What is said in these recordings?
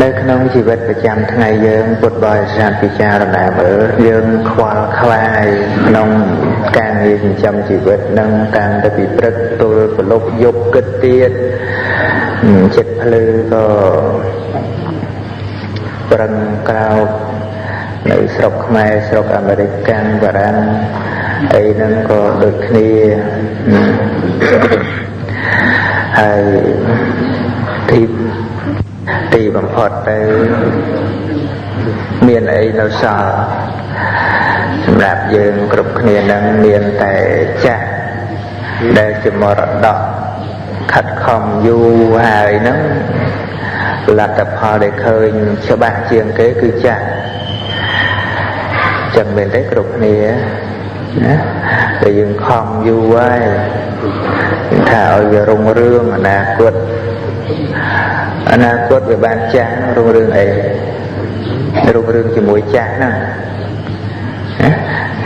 នៅក្នុងជីវិតប្រចាំថ្ងៃយើងពុទ្ធបរិស័ទពិចារណាមើលយើងខ្វល់ខ្វាយក្នុងការងារចិញ្ចឹមជីវិតនឹងតាំងពីព្រឹកទល់ព្រលប់យប់គិតទៀតចិត្តភ្លឺក៏ប្រឹងក្រោកនៅស្រុកខ្មែរស្រុកអាមេរិកកាំងបារាំងអីហ្នឹងក៏ដូចគ្នាហើយទីបំផុតទៅមានអីនៅសល់សម្រាប់យើងគ្រប់គ្នានឹងមានតែចាស់ដែលជាមរតកខិតខំយូរហើយហ្នឹងលទ្ធផលដែលឃើញច្បាស់ជាងគេគឺចាស់ចឹងមែនទេគ្រប់គ្នាណាតែយើងខំយូរហើយថាឲ្យវារុងរឿងអនាគតវាបានចាស់រុងរឿងអីរុងរឿងជាមួយចាស់ហ្នឹងណា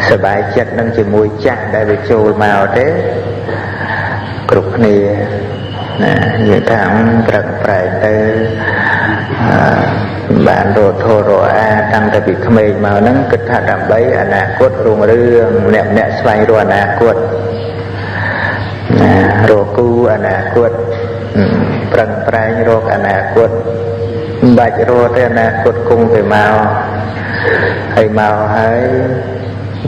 សប្បាយចិត្តនឹងជាមួយចាស់ដែលវាចូលមកទេគ្រប់គ្នាណានិយាយថាប្រឹកប្រែងទៅបានរត់ធរអាតាំងតែពីក្មេងមកហ្នឹងគិតថាដើម្បីអនាគតរុងរឿងអ្នកស្វែងរកអនាគតណារកគូអនាគតប្រឹងប្រែងរកអនាគតមិនបាច់រកទេអនាគតគង់ទៅមកហើយមកហើយ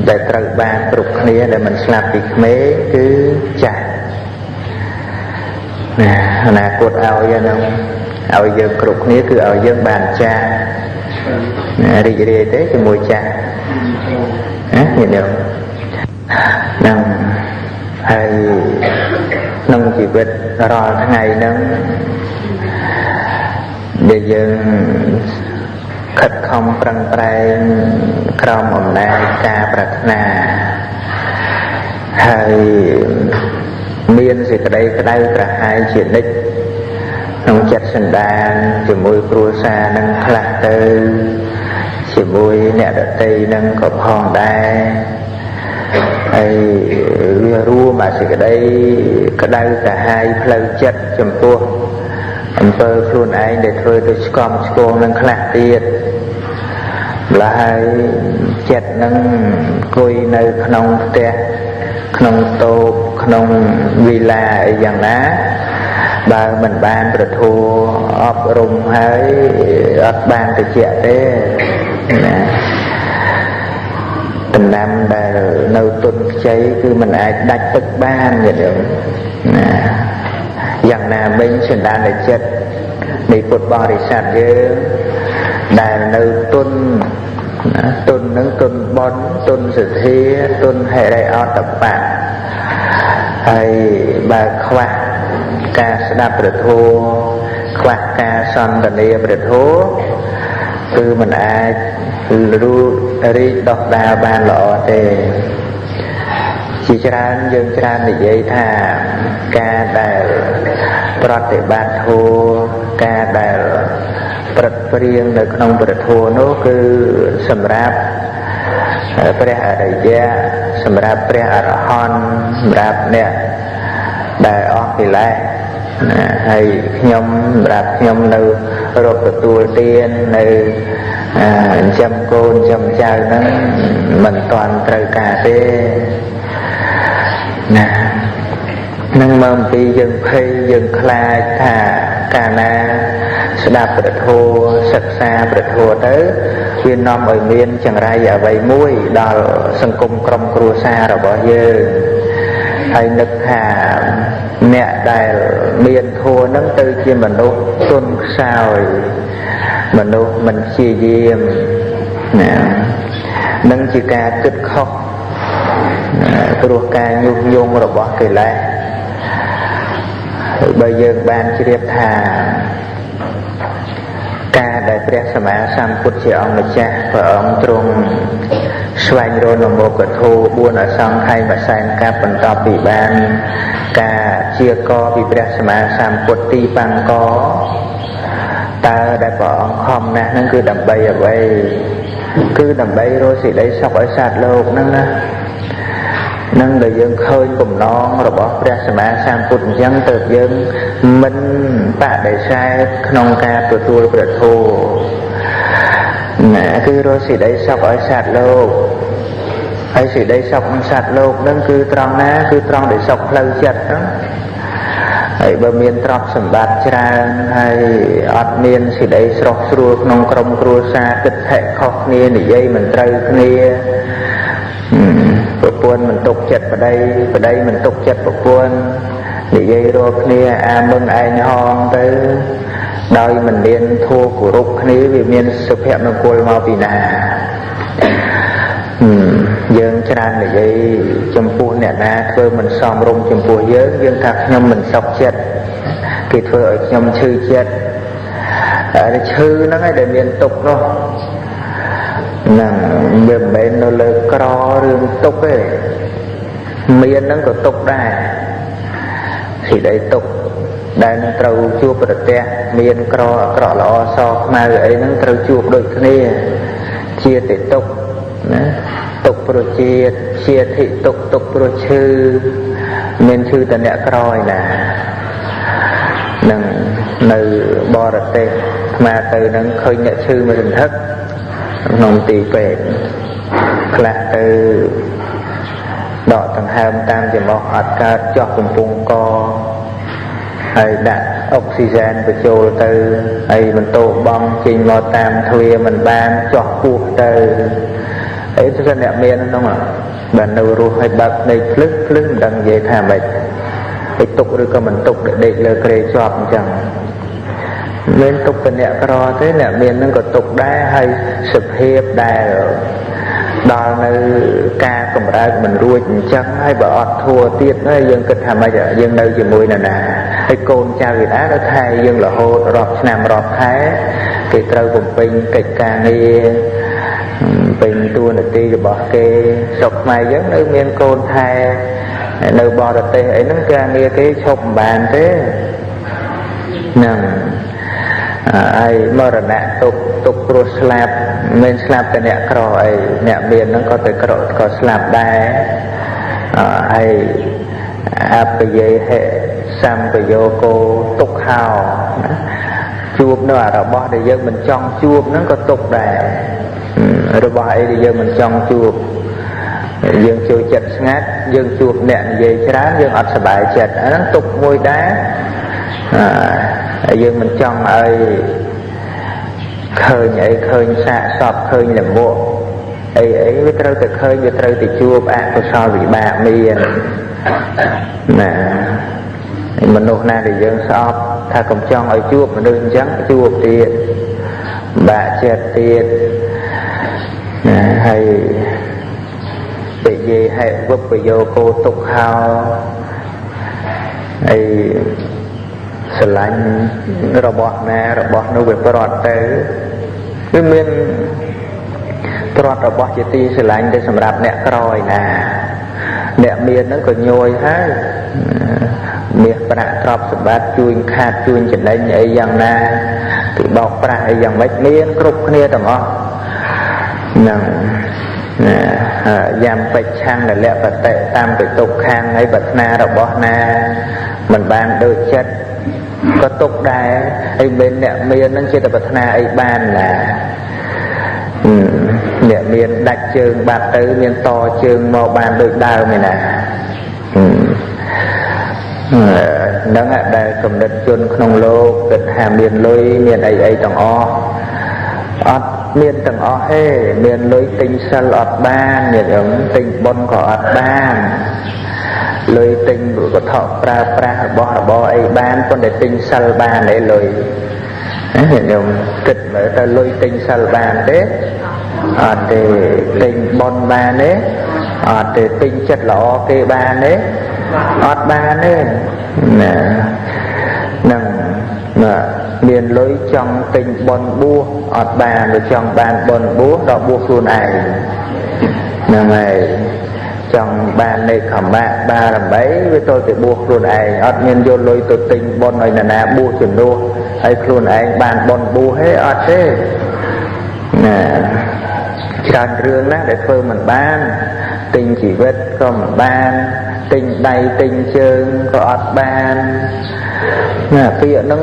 ដែលត្រូវបានគ្រប់គ្នាដែលមិនស្លាប់ពីក្មេងគឺចាស់ណាអនាគតឲ្យហ្នឹងឲ្យយើងគ្រប់គ្នាគឺឲ្យយើងបានចាស់រីករាយទេជាមួយចាស់ណាញាតិញោមហ្នឹងហើយក្នុងជីវិតរាល់ថ្ងៃហ្នឹងដែលយើងខិតខំប្រឹងប្រែងក្រោមអំណាចការប្រាថ្នាហើយមានសេចក្តីក្តៅក្រហាយជានិច្ចក្នុងចិត្តសន្តានជាមួយគ្រួសារនឹងខ្លះទៅជាមួយអ្នកដទៃនឹងក៏ផងដែរហើយវារួមអាសេចក្តីក្តៅក្រហាយផ្លូវចិត្តចំពោះអំពើខ្លួនឯងដែលធ្វើទៅឆ្កំឆ្គងនឹងខ្លះទៀតម្ល៉េះហើយចិត្តនឹងអង្គុយនៅក្នុងផ្ទះក្នុងតូបក្នុងវិឡាអីយ៉ាងណាបើមិនបានប្រធัวអប់រំហើយអត់បានតិចទេណាដំណាំដែលនៅទុនខ្ចីគឺមិនអាចដាច់ទឹកបានទេណាយ៉ាងណាមិញសន្តានចិត្តនៃពុទ្ធបរិស័ទយើងដែលនៅទុនណាទុននឹងទុនបនទុនសទ្ធាទុនហិរិអតបៈហើយបើខ្វះការស្ដាប់ព្រះធម៌ខ្វះការសន្ទនាព្រះធម៌គឺមិនអាចរីកដុះដាលបានល្អទេជាច្រើនយើងច្រើននិយាយថាការដែលប្រតិបត្តិធម៌ការដែលប្រឹកព្រៀងនៅក្នុងព្រះធម៌នោះគឺសម្រាប់ព្រះអរិយៈសម្រាប់ព្រះអរហន្តសម្រាប់អ្នកដែលអស់កិលេសហើយខ្ញុំសម្រាប់ខ្ញុំនៅរកទទួលទាននៅចិញ្ចឹមកូនចិញ្ចឹមចៅហ្នឹងមិនតាន់ត្រូវការទេណានឹងមកអំពីយើងភ័យយើងខ្លាចថាកាលណាស្ដាប់ព្រះធម៌សិក្សាព្រះធម៌ទៅវានាំឲ្យមានចង្រៃអ្វីមួយដល់សង្គមក្រុមគ្រួសាររបស់យើងហើយនឹកថាអ្នកដែលមានធម៌ហ្នឹងទៅជាមនុស្សទុនខ្សោយមនុស្សមិនព្យាយាមណានឹងជាការគិតខុសព្រោះការញុះញង់របស់កិលេសបើយើងបានជ្រាបថាការដែលព្រះសម្មាសម្ពុទ្ធជាអង្គម្ចាស់ព្រះអង្គទ្រង់ស្វែងរកនមោគធម៌4អសង្ខ័យមួយសែនកាប់បន្ទាប់ពីបានការជាកពីព្រះសម្មាសម្ពុទ្ធទីបង្កតើដែលព្រះអង្គខំណាស់ហ្នឹងគឺដើម្បីអ្វីគឺដើម្បីរកសេចក្តីសុខឲ្យសត្វលោកហ្នឹងណា នឹងដែលយើងឃើញបំណងរបស់ព្រះសម្មាសម្ពុទ្ធអញ្ចឹងទើបយើងមិនបដិសេធក្នុងការទទួលព្រះធម៌ណាគឺរកសេចក្តីសុខឲ្យសត្វលោកហើយសេចក្តីសុខក្នុងសត្វលោកនឹងគឺត្រង់ណាគឺត្រង់ដែលសុខផ្លូវចិត្តហ្នឹងហើយបើមានទ្រព្យសម្បត្តិច្រើនហើយអត់មានសេចក្តីស្រស់ស្រួលក្នុងក្រុមគ្រួសារគិតថែខុសគ្នានិយាយមិនត្រូវគ្នាប្រពន្ធមិនទុកចិត្តប្តីប្តីមិនទុកចិត្តប្រពន្ធនិយាយរកគ្នាអាមឹងឯងហងទៅដោយមិនមានធัวគោរពគ្នាវាមានសុភមង្គលមកពីណាយើងច្រើននិយាយចំពោះអ្នកណាធ្វើមិនសមរម្យចំពោះយើងថាខ្ញុំមិនសុខចិត្តគេធ្វើឲ្យខ្ញុំឈឺចិត្តតែឈឺហ្នឹងឯងដែលមានទុក្ខនោះហ្នឹងវាមិនមែននៅលើក្ររឿងទុក្ខទេមានហ្នឹងក៏ទុក្ខដែរសេចក្តីទុក្ខដែលនឹងត្រូវជួបប្រទះមានក្រអាក្រក់ល្អសខ្មៅអីហ្នឹងត្រូវជួបដូចគ្នាជាតិទុក្ខណាទុក្ខព្រោះជាតិជាធិទុក្ខទុក្ខព្រោះឈឺមានឈឺតែអ្នកក្រឯណានឹងនៅបរទេសស្មាទៅនឹងឃើញអ្នកឈឺមួយសន្ធឹកក្នុងទីពេទ្យខ្លះទៅដកដង្ហើមតាមច្រមុះអត់កើតចុះកំពង់កហើយដាក់អុកស៊ីហ្សែនបញ្ចូលទៅហើយបន្តបងចេញមកតាមទ្វារមិនបានចុះពោះទៅអីទៅអ្នកមានហ្នឹងបាននៅរស់ឲ្យបើកភ្នែកភ្លឹកមិនដឹងនិយាយថាម៉េចពេកទុកឬក៏មិនទុកដេកលើក្រេជាប់អញ្ចឹងមានទុកតែអ្នកក្រទេអ្នកមានហ្នឹងក៏ទុកដែរហើយសភាពដែលដល់នៅការកម្រើកមិនរួចអញ្ចឹងហើយបើអត់ធัวទៀតហើយយើងគិតថាម៉េចយើងនៅជាមួយនរណាហើយកូនចៅវាដែរថែយើងរហូតរាប់ឆ្នាំរាប់ខែគេត្រូវបំពេញកិច្ចការងារពេញតួនាទីរបស់គេស្រុកខ្មែរយើងនៅមានកូនថែនៅបរទេសអីហ្នឹងការងារគេឈប់មិនបានទេហ្នឹងហើយមរណៈទុកព្រោះស្លាប់មិនស្លាប់តែអ្នកក្រអីអ្នកមានហ្នឹងក៏ទៅក្រក៏ស្លាប់ដែរហើយអបយេហិសម្បយោគោទុក្ខោជួបនៅរបស់ដែលយើងមិនចង់ជួបហ្នឹងក៏ទុកដែររបស់អីដែលយើងមិនចង់ជួបយើងចូលចិត្តស្ងាត់យើងជួបអ្នកនិយាយច្រើនយើងអត់សប្បាយចិត្តអាហ្នឹងទុកមួយដែរយើងមិនចង់ឲ្យឃើញអីឃើញសាកសពឃើញលមុខអីវាត្រូវតែឃើញវាត្រូវតែជួបអកុសលវិបាកមានណាមនុស្សណាដែលយើងស្អប់ថាកុំចង់ឲ្យជួបមនុស្សអញ្ចឹងជួបទៀតបាក់ចិត្តទៀតណាហើយពេយេហេវពយោគោទុក្ខោហើយស្រឡាញ់របស់ណារបស់នោះវាប្រត់ទៅគឺមានប្រត់របស់ជាទីស្រឡាញ់ទៅសម្រាប់អ្នកក្រឯណាអ្នកមានហ្នឹងក៏ញយហើយមាសប្រាក់ទ្រព្យសម្បត្តិជួយខាតជួយចំណេញអីយ៉ាងណាគឺបោកប្រាស់អីយ៉ាងម៉េចមានគ្រប់គ្នាទាំងអស់ហ្នឹងយ៉ាំបិច្ឆាំងលៈបតិតាមទៅទុកខាងហើយប្រាថ្នារបស់ណាមិនបានដូចចិត្តក៏ទុកដែរហើយមិនអ្នកមាននឹងជាតែប្រាថ្នាអីបានណាអ្នកមានដាច់ជើងបាត់ទៅមានតជើងមកបានដូចដើមឯណាហ្នឹងដែលកំណត់ជនក្នុងលោកគិតថាមានលុយមានអីទាំងអស់អត់មានទាំងអស់ទេមានលុយទិញសិលអត់បានញាតិញោមទិញបុណ្យក៏អត់បានលុយទិញវត្ថុប្រើប្រាស់របស់របរអីបានប៉ុន្តែទិញសិលបានទេលុយញាតិញោមគិតមើលទៅលុយទិញសិលបានទេអត់ទេទិញបុណ្យបានទេអត់ទេទិញចិត្តល្អគេបានទេអត់បានទេណាហ្នឹងមានលុយចង់ទិញបុណ្យបួសអត់បានឬចង់បានបុណ្យបួសដល់បួសខ្លួនឯងហ្នឹងហើយចង់បាននៃខមៈបារមីវាទៅតែបួសខ្លួនឯងអត់មានយកលុយទៅទិញបុណ្យឲ្យនរណាបួសជំនួសហើយខ្លួនឯងបានបុណ្យបួសទេអត់ទេណាច្រើនរឿងណាស់ដែលធ្វើមិនបាន ទិញជីវិតក៏មិនបានទិញដៃទិញជើងក៏អត់បានណាពាក្យហ្នឹង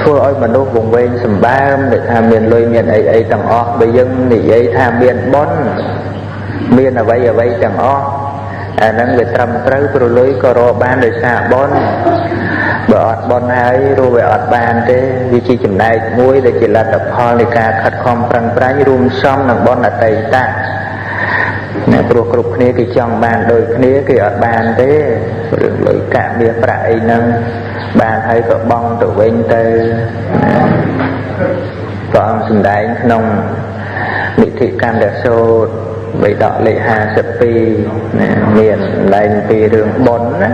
ធ្វើឲ្យមនុស្សវង្វេងសម្បើមដែលថាមានលុយមានអីទាំងអស់បើយើងនិយាយថាមានបុណ្យមានអ្វីទាំងអស់អាហ្នឹងវាត្រឹមត្រូវព្រោះលុយក៏រកបានដោយសារបុណ្យបើអត់បុណ្យហើយរស់វាអត់បានទេវាជាចំណែកមួយដែលជាលទ្ធផលនៃការខិតខំប្រឹងប្រែងរួមផ្សំនឹងបុណ្យអតីតអ្នកព្រោះគ្រប់គ្នាគេចង់បានដូចគ្នាគេអត់បានទេរឿងលុយកាក់មាសប្រាក់អីហ្នឹងបានហើយក៏បង់ទៅវិញទៅព្រះអង្គសម្ដែងក្នុងនិធិកណ្ដសូតបិដកលេខ52មានឡើងពីរឿងបុណ្យណា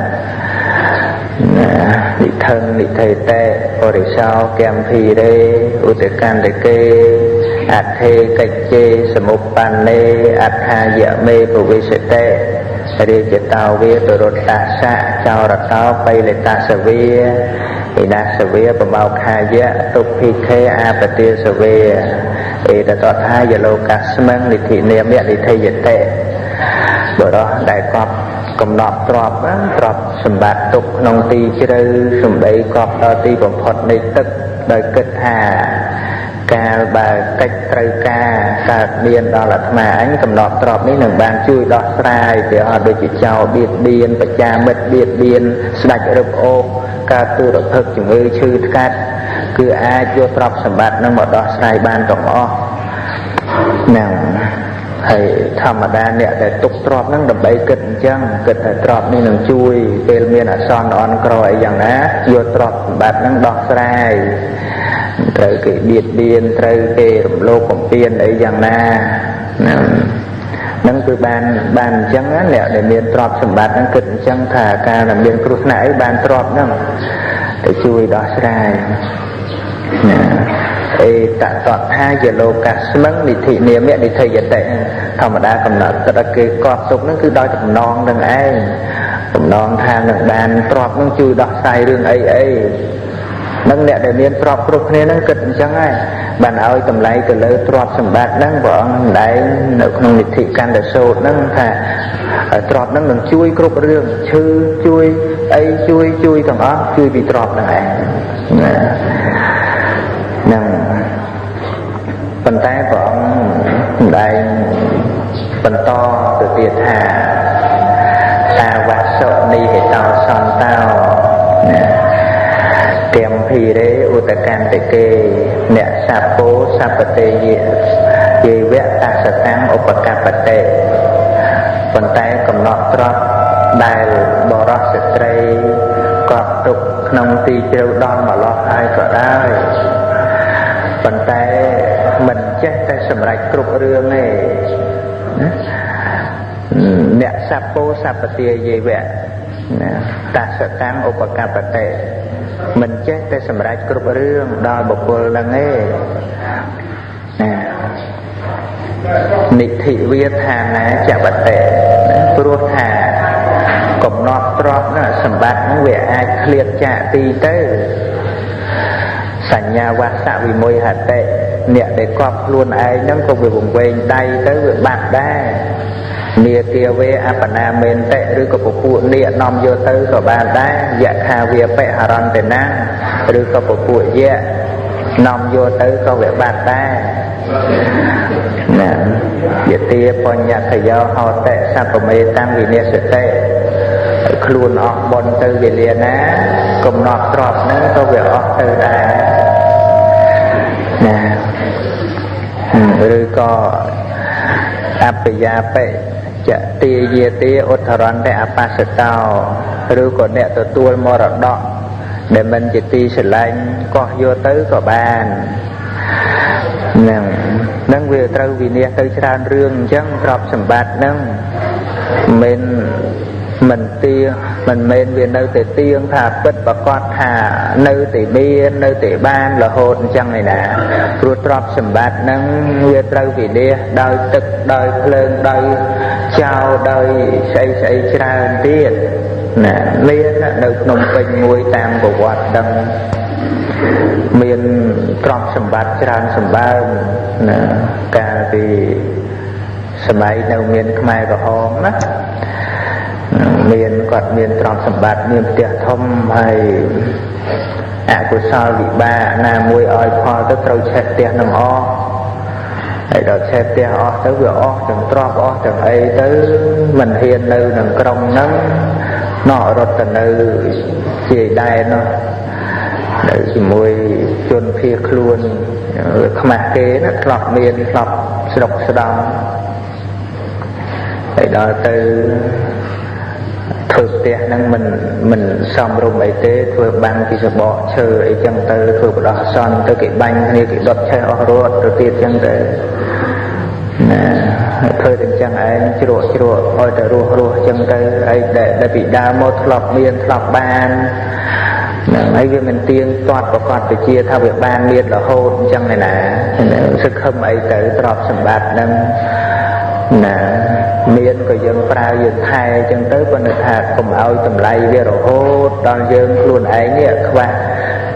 និធិងនិធិតេបរិសោកម្មភីរេឧតកន្តកេអថេកិច្ចេសមុបបណ្ណេអថាយមេពវិសិតេរាជតោវាទរតស្សៈចោរតោបៃលតសវាឥដាសវាបមោខាយៈទុភិខេអាបទាសវាអេតតថាយលោកស្មឹងនិធិនាមនិធិយតេបរោះដែលកប់កំណត់ទ្រព្យសម្បត្តិទុកក្នុងទីជ្រៅសំដីកប់ដល់ទីបំផុតនៃទឹកដោយគិតថាកាលបើកិច្ចត្រូវការកើតមានដល់អាត្មាអញកំណត់ទ្រព្យនេះនឹងបានជួយដោះស្រាយពីអត់ដូចជាចោលបៀតបៀនបច្ចាមិត្តបៀតបៀនស្ដេចរឹបអូសកើតទុរភិក្សជំងឺឈឺថ្កាត់គឺអាចយកទ្រព្យសម្បត្តិនឹងមកដោះស្រាយបានទាំងអស់ហ្នឹងហើយធម្មតាអ្នកដែលទុកទ្រព្យហ្នឹងដើម្បីគិតអញ្ចឹងគិតថាទ្រព្យនេះនឹងជួយពេលមានអសន្នអន់ក្រអីយ៉ាងណាយកទ្រព្យសម្បត្តិហ្នឹងដោះស្រាយត្រូវគេបៀតបៀនត្រូវគេរំលោភបំពានអីយ៉ាងណាហ្នឹងគឺបានអញ្ចឹងអ្នកដែលមានទ្រព្យសម្បត្តិហ្នឹងគិតអញ្ចឹងថាការដែលមានគ្រោះថ្នាក់អីបានទ្រព្យហ្នឹងទៅជួយដោះស្រាយណាអេតតថាយលោកស្មឹងនិធិនាមនិធិយតេធម្មតាកំណត់ទឹកគេកប់ទុកហ្នឹងគឺដោយតំណងនឹងឯងតំណងថានឹងបានទ្រព្យហ្នឹងជួយដោះស្រាយរឿងអីនឹងអ្នកដែលមានទ្រព្យគ្រប់គ្នាហ្នឹងគិតអញ្ចឹងហើយបានឲ្យតម្លៃទៅលើទ្រព្យសម្បត្តិហ្នឹងព្រះអង្គសម្ដែងនៅក្នុងនិធិកណ្ដសូតហ្នឹងថាទ្រព្យហ្នឹងនឹងជួយគ្រប់រឿងឈឺជួយអីជួយទាំងអស់ជួយពីទ្រព្យហ្នឹងឯងណាហ្នឹងប៉ុន្តែព្រះអង្គសម្ដែងបន្តទៅទៀតថាតាវសុនីហេតោសន្តោណាកម្មភីរេឧតកន្តកេអ្នកសពោសពតេយេវៈតសតាំងឧបកបតេប៉ុន្តែកំណត់ទ្រព្យដែលបរោះស្ត្រីកប់ទុកក្នុងទីជ្រៅដល់ម្លោះហើយក៏ដោយប៉ុន្តែមិនចេះតែសម្រេចគ្រប់រឿងទេអ្នកសពោសពតេយេវៈតសតាំងឧបកបតេមិនចេះតែសម្រេចគ្រប់រឿងដល់បុគ្គលហ្នឹងទេនិធិវាថាណាចបតេព្រោះថាកំណត់ទ្រព្យណាសម្បត្តិហ្នឹងវាអាចឃ្លាតចាកទីទៅសញ្ញាវស្សវិមយហតេអ្នកដែលកប់ខ្លួនឯងហ្នឹងក៏វាវង្វេងដៃទៅវាបាត់ដែរនាគាវេអបណាមេនតិឬក៏ពពួកនាគនាំយកទៅក៏បានដែរយខាវាបិហរន្តណាឬក៏ពពួកយៈនាំយកទៅក៏វាបាត់ដែរណាយទាបញ្ញខយោហោតិសពមេតាំងវិនិស្សតិខ្លួនអស់បុណ្យទៅវេលាណាកំណត់ទ្រព្យហ្នឹងក៏វាអស់ទៅដែរណាឬក៏អបយាបិចទាយាទាឧទ្ធរន្តអបសតោឬក៏អ្នកទទួលមរតកដែលមិនជាទីស្រឡាញ់កោះយកទៅក៏បាននឹងវាត្រូវវិនិច្ឆ័យទៅច្រើនរឿងអញ្ចឹងទ្រព្យសម្បត្តិហ្នឹងមិនមែនវានៅតែទៀងថាពិតប្រកបថានៅតែមាននៅតែបានរហូតអញ្ចឹងឯណាព្រោះទ្រព្យសម្បត្តិហ្នឹងវាត្រូវវិនិច្ឆ័យដោយទឹកដោយភ្លើងដោយចោលដោយស្អីច្រើនទៀតណាមាននៅភ្នំពេញមួយតាមប្រវត្តិដឹងមានទ្រព្យសម្បត្តិច្រើនសម្បើមណាកាលពី សម័យនៅមានខ្មែរក្រហមណាមានគាត់មានទ្រព្យសម្បត្តិមានផ្ទះធំហើយអកុសលវិបាកណាមួយឲ្យផលទៅត្រូវឆេះផ្ទះនឹងអស់ហើយដល់ឆេះផ្ទះអស់ទៅវាអស់ទាំងទ្រព្យអស់ទាំងអីទៅមិនហ៊ាននៅក្នុងក្រុងហ្នឹងណោះរត់ទៅនៅជាដែរនោះនៅជាមួយជនភៀសខ្លួនខ្មាស់គេណាធ្លាប់មានធ្លាប់ស្រុកស្ដំហើយដល់ទៅធ្វើផ្ទះហ្នឹងមិនសមរម្យអីទេធ្វើបាំងពីសបកឈើអីចឹងទៅធ្វើបដោះអាសន្នទៅគេបាញ់គ្នាគេដុតឆេះអស់រត់ទៅទៀតចឹងទៅណាធ្វើទាំងចឹងឯងជ្រក់ឲ្យតែរស់ចឹងទៅហើយដែលពីដើមមកធ្លាប់មានធ្លាប់បានហ្នឹងហើយវាមិនទៀងទាត់ប្រកបវិជាថាវាបានមានរហូតអញ្ចឹងឯណាសឹកខឹមអីទៅទ្រព្យសម្បត្តិហ្នឹងណាមានក៏យើងប្រើយើងថែអញ្ចឹងទៅប៉ុន្តែថាកុំឲ្យតម្លៃវារហូតដល់យើងខ្លួនឯងនេះខ្វះ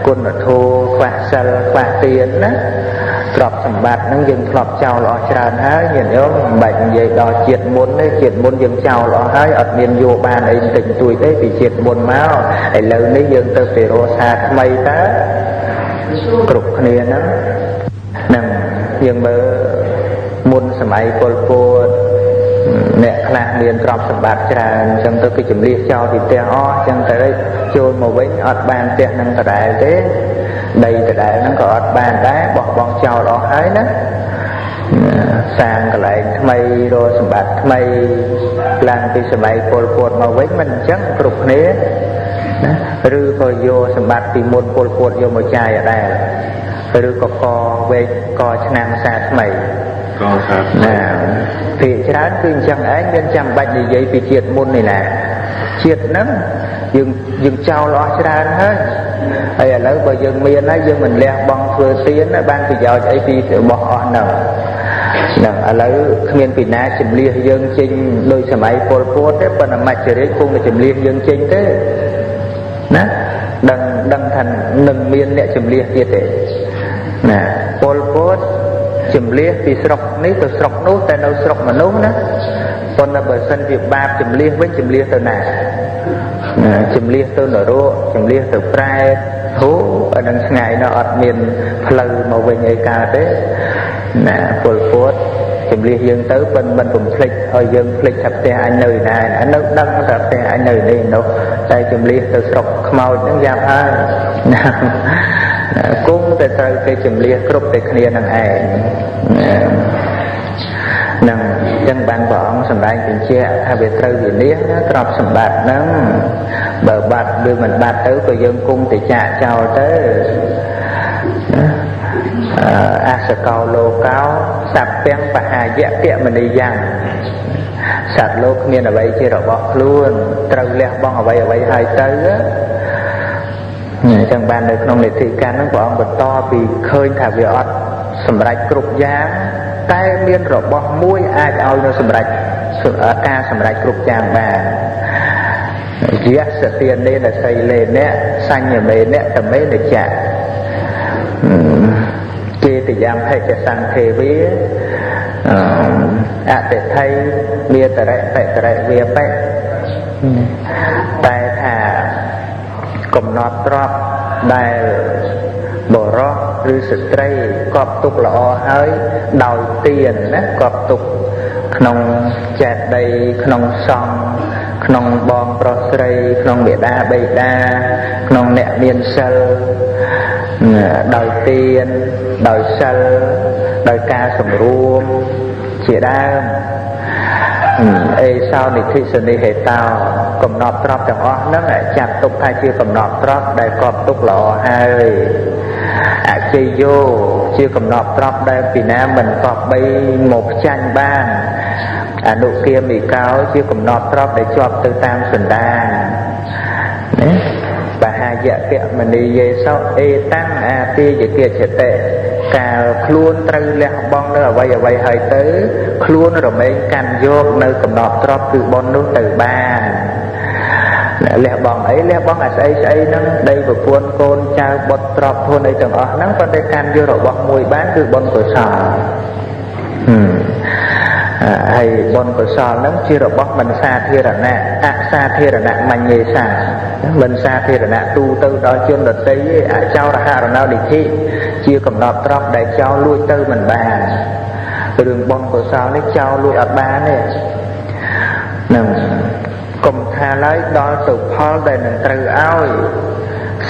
គុណធម៌ខ្វះសិលខ្វះទានណាទ្រព្យសម្បត្តិហ្នឹងយើងធ្លាប់ចោលអស់ច្រើនហើយញាតិញោមមិនបាច់និយាយដល់ជាតិមុនទេជាតិមុនយើងចោលអស់ហើយអត់មានយកបានអីបន្តិចតួចទេពីជាតិមុនមកឥឡូវនេះយើងទៅពីរសាថ្មីតើគ្រប់គ្នាហ្នឹងយើងមើលមុនសម័យពលពតអ្នកខ្លះមានទ្រព្យសម្បត្តិច្រើនអញ្ចឹងទៅគឺចម្លៀសចោលពីផ្ទះអស់អញ្ចឹងទៅចូលមកវិញអត់បានផ្ទះនឹងដដែលទេដីដដែលហ្នឹងក៏អត់បានដែរបោះបង់ចោលអស់ហើយណាសាងកន្លែងថ្មីរកសម្បត្តិថ្មីឡើងពីសម័យពលពតមកវិញមិនអញ្ចឹងគ្រប់គ្នាណាឬក៏យកសម្បត្តិពីមុនពលពតយកមកចាយអត់ដែរឬក៏កវែកកឆ្នាំសាថ្មីក៏ครับណាភាគច្រើនគឺអញ្ចឹងឯងមានចាំបាច់និយាយពីជាតិមុននេះណាជាតិហ្នឹងយើងចោលអស់ច្រើនហើយឥឡូវបើយើងមានហើយយើងមិនលះបង់ធ្វើទានបានប្រយោជន៍អីពីរបស់អស់ហ្នឹងឥឡូវគ្មានពីណាចម្លៀសយើងចេញដោយសម័យពលពតទេប៉ុន្តែមច្ចរិយគង់តែចម្លៀសយើងចេញទេណាដឹងថានឹងមានអ្នកចម្លៀសទៀតទេណាពលពតចម្លៀសពីស្រុកនេះទៅស្រុកនោះតែនៅស្រុកមនុស្សណាប៉ុន្តែបើសិនជាបាបចម្លៀសវិញចម្លៀសទៅណាចម្លៀសទៅនរកចម្លៀសទៅប្រែតហូអានឹងឆ្ងាយណាស់អត់មានផ្លូវមកវិញអីកើតទេណាពលពតចម្លៀសយើងទៅប៉ុន្តែមិនបំភ្លេចឲ្យយើងភ្លេចថាផ្ទះអញនៅណានៅដឹងថាផ្ទះអញនៅនេះនោះតែចម្លៀសទៅស្រុកខ្មោចហ្នឹងយ៉ាប់ហើយណាគង់តែត្រូវគេចម្លៀសគ្រប់តែគ្នានឹងឯងនឹងចឹងបានព្រះអង្គសម្ដែងបញ្ជាក់ថាវាត្រូវវិនិច្ឆ័យទ្រព្យសម្បត្តិហ្នឹងបើបាត់ឬមិនបាត់ទៅក៏យើងគង់តែចាក់ចោលទៅអសកោលោកោសัพពាំងបហាយៈពមនីយ៉ាងសត្វលោកគ្មានអ្វីជារបស់ខ្លួនត្រូវលះបង់អ្វីហើយទៅអញ្ចឹងបាននៅក្នុងនីតិកាលហ្នឹងព្រះអង្គបន្តពីឃើញថាវាអត់សម្រេចគ្រប់យ៉ាងតែមានរបស់មួយអាចឲ្យនៅសម្រេចការសម្រេចគ្រប់យ៉ាងបានយៈសទានេនសីលេនៈសញ្ញមេនៈតមេនចៈចេតយ៉ាងភេចសង្ឃេវាអតិថៃមេតរិបតរិវាបៈតែថាកំណត់ទ្រព្យដែលបរោះឬស្ត្រីកប់ទុកល្អហើយដោយទានណាកប់ទុកក្នុងចេតិយក្នុងសង្ឃក្នុងបងប្រុសស្រីក្នុងបិតាបិតាក្នុងអ្នកមានសិលដោយទានដោយសិលដោយការសម្រួមជាដើមអេសោនិធិសនិហេតោកំណត់ទ្រព្យទាំងអស់ហ្នឹងចាត់ទុកថាជាកំណត់ទ្រព្យដែលកប់ទុកល្អហើយអជ័យយោជាកំណត់ទ្រព្យដែលពីណាមិនកប់បីមកផ្ចាញ់បានអនុគាមិកោជាកំណត់ទ្រព្យដែលជាប់ទៅតាមសន្តានណាបហាយៈពមនីយេសោអេតាំងអាទាយកិច្ចតិកាលខ្លួនត្រូវលះបង់នៅអ្វីហើយទៅខ្លួនរមែងកាន់យកនៅកំណត់ទ្រព្យគឺបុណ្យនោះទៅបានលះបង់អីលះបង់អាស្អីហ្នឹងដីប្រពន្ធកូនចៅបុត្រទ្រព្យធនអីទាំងអស់ហ្នឹងប៉ុន្តែកាន់យករបស់មួយបានគឺបុណ្យកុសលហ ហើយបុណ្យកុសលហ្នឹងជារបស់មិនសាធារណៈអសាធារណៈមញ្ញេសាមិនសាធារណៈទូទៅដល់ជនដទៃទេអចោរហរណោនិធិជាកំណត់ត្រប់ដែលចោលលួចទៅមិនបានរឿងបុណ្យកុសលនេះចោលលួចអត់បានទេនឹងកុំថាឡើយដល់ទៅផលដែលនឹងត្រូវឲ្យ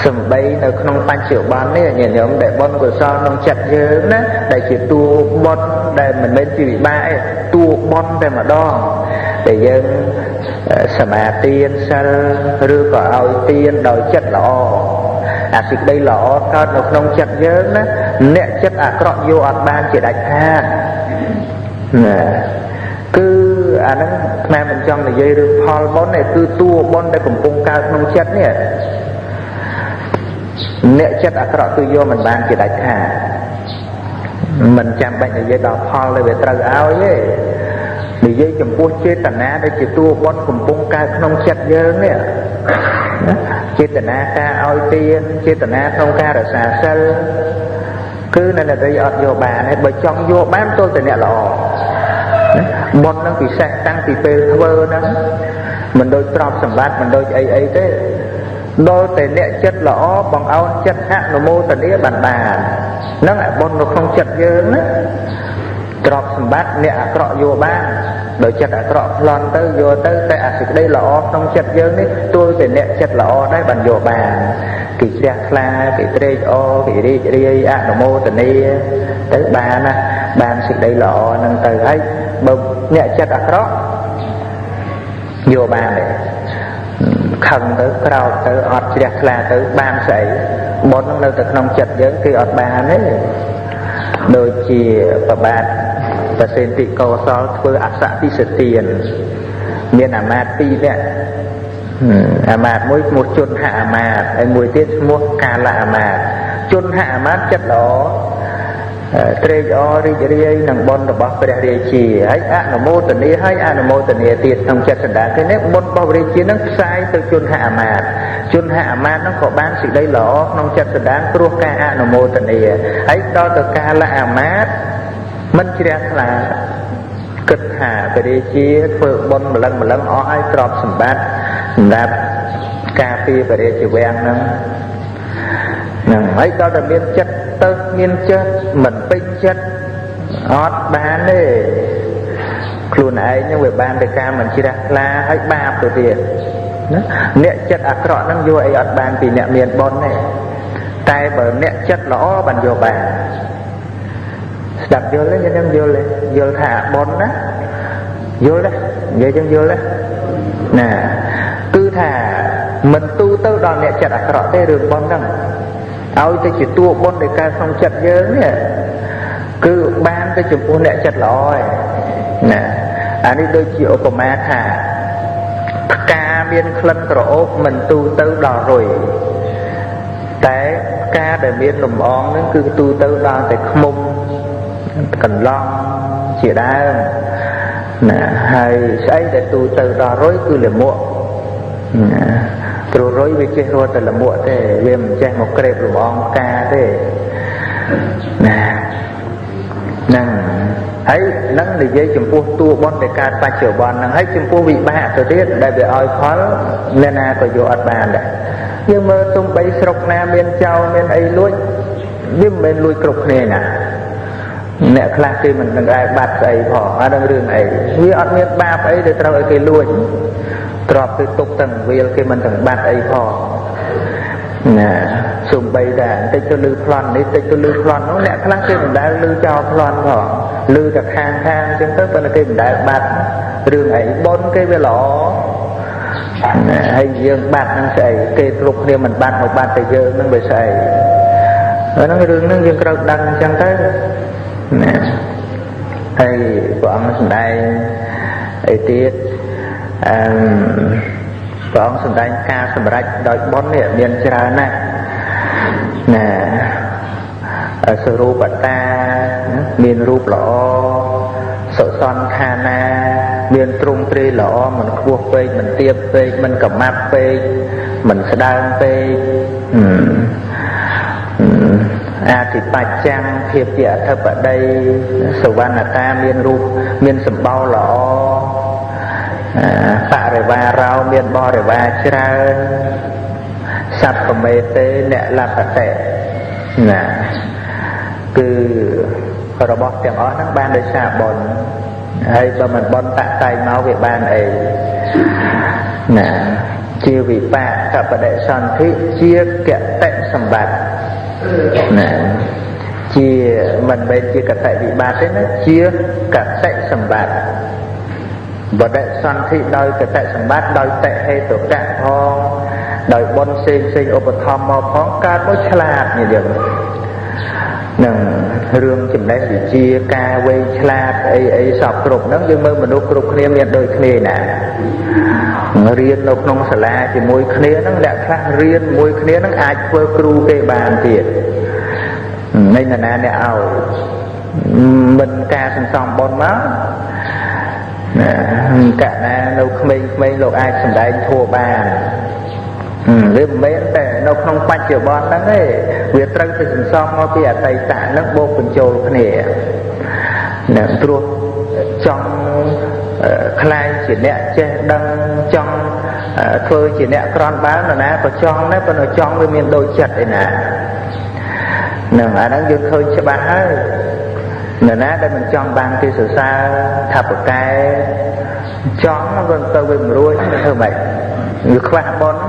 សំបីនៅក្នុងបច្ចុប្បន្ននេះញាតិញោមដែលបុណ្យកុសលក្នុងចិត្តយើងណាដែលជាតួបុណ្យដែលមិនមែនជាវិបាកទេតួបុណ្យតែម្ដងដែលយើងសមាទានសិលឬក៏ឲ្យទានដោយចិត្តល្អអាសេចក្តីល្អកើតនៅក្នុងចិត្តយើងណាអ្នកចិត្តអាក្រក់យកអត់បានជាដាច់ខាតណាគឺអាហ្នឹងស្មានមិនចង់និយាយរឿងផលបុណ្យទេគឺតួបុណ្យដែលកំពុងកើតក្នុងចិត្តនេះអ្នកចិត្តអាក្រក់គឺយកមិនបានជាដាច់ខាតមិនចាំបាច់និយាយដល់ផលដែលវាត្រូវឲ្យទេនិយាយចំពោះចេតនាដែលជាតួបុណ្យកំពុងកើតក្នុងចិត្តយើងនេះចេតនាការឲ្យទានចេតនាក្នុងការរក្សាសិលគឺនៅតែអត់យកបានទេបើចង់យកបានទល់តែអ្នកល្អបុណ្យនឹងពិសេសតាំងពីពេលធ្វើហ្នឹងមិនដូចទ្រព្យសម្បត្តិមិនដូចអីទេដល់តែអ្នកចិត្តល្អបង្អោនចិត្តអនុមោទនាបានហ្នឹងបុណ្យនៅក្នុងចិត្តយើងណាទ្រព្យសម្បត្តិអ្នកអាក្រក់យកបានដោយចិត្តអាក្រក់ប្លន់ទៅយកទៅតែអាសេចក្តីល្អក្នុងចិត្តយើងនេះទោះតែអ្នកចិត្តល្អដែរបានយកបានគេជ្រះថ្លាគេត្រេកអរគេរីករាយអនុមោទនាទៅបានណាបានសេចក្តីល្អហ្នឹងទៅហើយបើអ្នកចិត្តអាក្រក់យកបានទេខឹងទៅក្រោកទៅអត់ជ្រះថ្លាទៅបានស្អីបុណ្យនៅតែក្នុងចិត្តយើងគឺអត់បានទេដូចជាប្របាទប្រសិទ្ធិកោសលធ្វើអសតិសទានមានអាមាត្យ2នាក់អាមាត្យមួយឈ្មោះជន់ហអាមាត្យហើយមួយទៀតឈ្មោះកាលអាមាត្យជន់ហអាមាត្យចិត្តល្អត្រេកអររីករាយនឹងបុណ្យរបស់ព្រះរាជាហើយអនុមោទនាហើយអនុមោទនាទៀតក្នុងចិត្តសន្តានគឺនេះបុណ្យរបស់ព្រះរាជានឹងផ្សាយទៅជន់ហអាមាត្យជន់ហអាមាត្យនឹងក៏បានសេចក្តីល្អក្នុងចិត្តសន្តានព្រោះការអនុមោទនាហើយដល់ទៅកាលអាមាត្យមិនជ្រះថ្លាគិតថាព្រះរាជាធ្វើបុណ្យម្លឹងអស់ឲ្យទ្រព្យសម្បត្តិសម្រាប់ការពារព្រះរាជវាំងហ្នឹងហើយដល់តែមានចិត្តទៅមានចិត្តមិនពេញចិត្តអត់បានទេខ្លួនឯងហ្នឹងវាបានតែការមិនជ្រះថ្លាហើយបាបទៅទៀតណាអ្នកចិត្តអាក្រក់ហ្នឹងយកអីអត់បានពីអ្នកមានបុណ្យទេតែបើអ្នកចិត្តល្អបានយកបានស្ដាប់យល់ទេខ្ញុំយល់ថាបុណ្យណាយល់ទេនិយាយចឹងយល់ទេណាគឺថាមិនទូទៅដល់អ្នកចិត្តអាក្រក់ទេរឿងបុណ្យហ្នឹងឲ្យទៅជាតួបុណ្យដែលកើតក្នុងចិត្តយើងនេះគឺបានទៅចំពោះអ្នកចិត្តល្អឯណាអានេះដូចជាឧបមាថាផ្កាមានក្លិនក្រអូបមិនទូទៅដល់រុយតែផ្កាដែលមានលំអងហ្នឹងគឺទូទៅដល់តែឃ្មុំកន្លងជាដើមណាហើយស្អីដែលទូទៅដល់រុយគឺលមួកណាព្រោះរុយវាចេះរត់តែលមួកទេវាមិនចេះមកក្រេបលំអងផ្កាទេណាហ្នឹងហើយនឹងនិយាយចំពោះតួបុណ្យដែលកើតបច្ចុប្បន្នហ្នឹងហើយចំពោះវិបាកទៅទៀតដែលវាឲ្យផលអ្នកណាក៏យកអត់បានដែរយើងមើលទំបីស្រុកណាមានចោលមានអីលួចវាមិនមែនលួចគ្រប់គ្នាណាអ្នកខ្លះគេមិនដឹងដែរបាត់ស្អីផងអានឹងរឿងអីវាអត់មានបាបអីដែលត្រូវឲ្យគេលួចទ្របគឺទុកទាំងវាលគេមិនទាំងបាត់អីផងណាសំបីដែរតិចទៅលឺប្លន់នេះតិចទៅលឺប្លន់នោះអ្នកខ្លះគេមិនដែលលឺចោលប្លន់ផងលឺតែខាងអញ្ចឹងទៅប៉ុន្តែគេមិនដែលបាត់រឿងអីបុណ្យគេវាល្អណាហើយយើងបាត់នឹងស្អីគេគ្រប់គ្នាមិនបាត់មកបាត់តែយើងនឹងវាស្អីហ្នឹងរឿងហ្នឹងយើងត្រូវដឹងអញ្ចឹងទៅណាហើយព្រះអង្គសម្ដែងអីទៀតព្រះអង្គសម្ដែងការសម្រេចដោយបុណ្យនេះមានច្រើនណាស់ណាសរូបតាមានរូបល្អសុសន្ខានាមានទ្រង់ទ្រាយល្អមិនខ្ពស់ពេកមិនទាបពេកមិនកំមាប់ពេកមិនស្ដើងពេក อาธิបច្ចចាំងភាពជាអធិបតីសវណ្ណតាមានរូបមានសម្បោរល្អបរិវារោមានបរិវារច្រើនសัพពមេទេអ្នកលភតិណាគឺរបស់ទាំងអស់ហ្នឹងបានដោយសារបុណ្យហើយបើមិនបុណ្យតាក់តែងមកវាបានអីណាជាវិបាកបដិសន្ធិជាកតៈសម្បត្តិណាជាមិនមែនជាកតៈវិបត្តិទេណាជាកតៈសម្បត្តិបដិសន្ធិដោយកតៈសម្បត្តិដោយតហេតុកៈផងដោយបុណ្យផ្សេងឧបត្ថម្ភមកផងកើតមកឆ្លាតនេះយើងនឹងរឿងចំណេះវិជ្ជាការវែងឆ្លាតអីសពគ្រប់ហ្នឹងយើងមើលមនុស្សគ្រប់គ្នាមានដូចគ្នាណារៀននៅក្នុងសាលាជាមួយគ្នាហ្នឹងអ្នកខ្លះរៀនមួយគ្នាហ្នឹងអាចធ្វើគ្រូគេបានទៀតនេះណាអ្នកឲ្យមិនការសន្សំបុណ្យមកកាលណានៅក្មេងៗលោកអាចសម្ដែងធัวបានវាមិនមែនតែនៅក្នុងបច្ចុប្បន្នហ្នឹងទេវាត្រូវទៅសន្សំមកពីអតីតហ្នឹងបូកបញ្ចូលគ្នានឹងព្រោះចង់ខ្លាយជាអ្នកចេះដឹងចង់ធ្វើជាអ្នកក្រន់បើនរណាក៏ចង់ដែរប៉ុន្តែចង់វាមានដូចចិត្តឯណានឹងអាហ្នឹងយើងឃើញច្បាស់ហើយនរណាដែលមិនចង់បានគេសរសើរថាប្រកែចង់ក៏ទៅវាមិនរួចទៅធ្វើម៉េចវាខ្វះបុណ្យ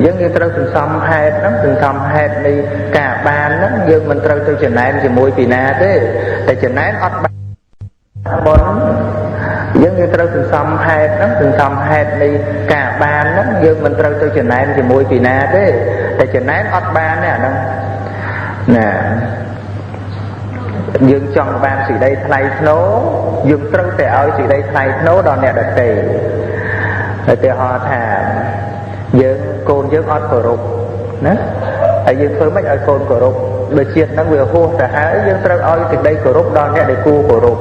យើងត្រូវសន្សំហេតុហ្នឹងសន្សំហេតុនៃការបានហ្នឹងយើងមិនត្រូវទៅចំណែនជាមួយពីណាទេតែចំណែនអត់បានបុណ្យយើងត្រូវសន្សំហេតុហ្នឹងសន្សំហេតុនៃការបានហ្នឹងយើងមិនត្រូវទៅចំណែនជាមួយពីណាទេតែចំណែនអត់បានទេអាហ្នឹងណាយើងចង់បានសេចក្តីថ្លៃថ្នូរយើងត្រូវតែឲ្យសេចក្តីថ្លៃថ្នូរដល់អ្នកដទៃឧទាហរណ៍ថាយើងកូនយើងអត់គោរពណាហើយយើងធ្វើម៉េចឲ្យកូនគោរពដូចជាតិហ្នឹងវាហួសទៅហើយយើងត្រូវឲ្យសេចក្តីគោរពដល់អ្នកដែលគួរគោរព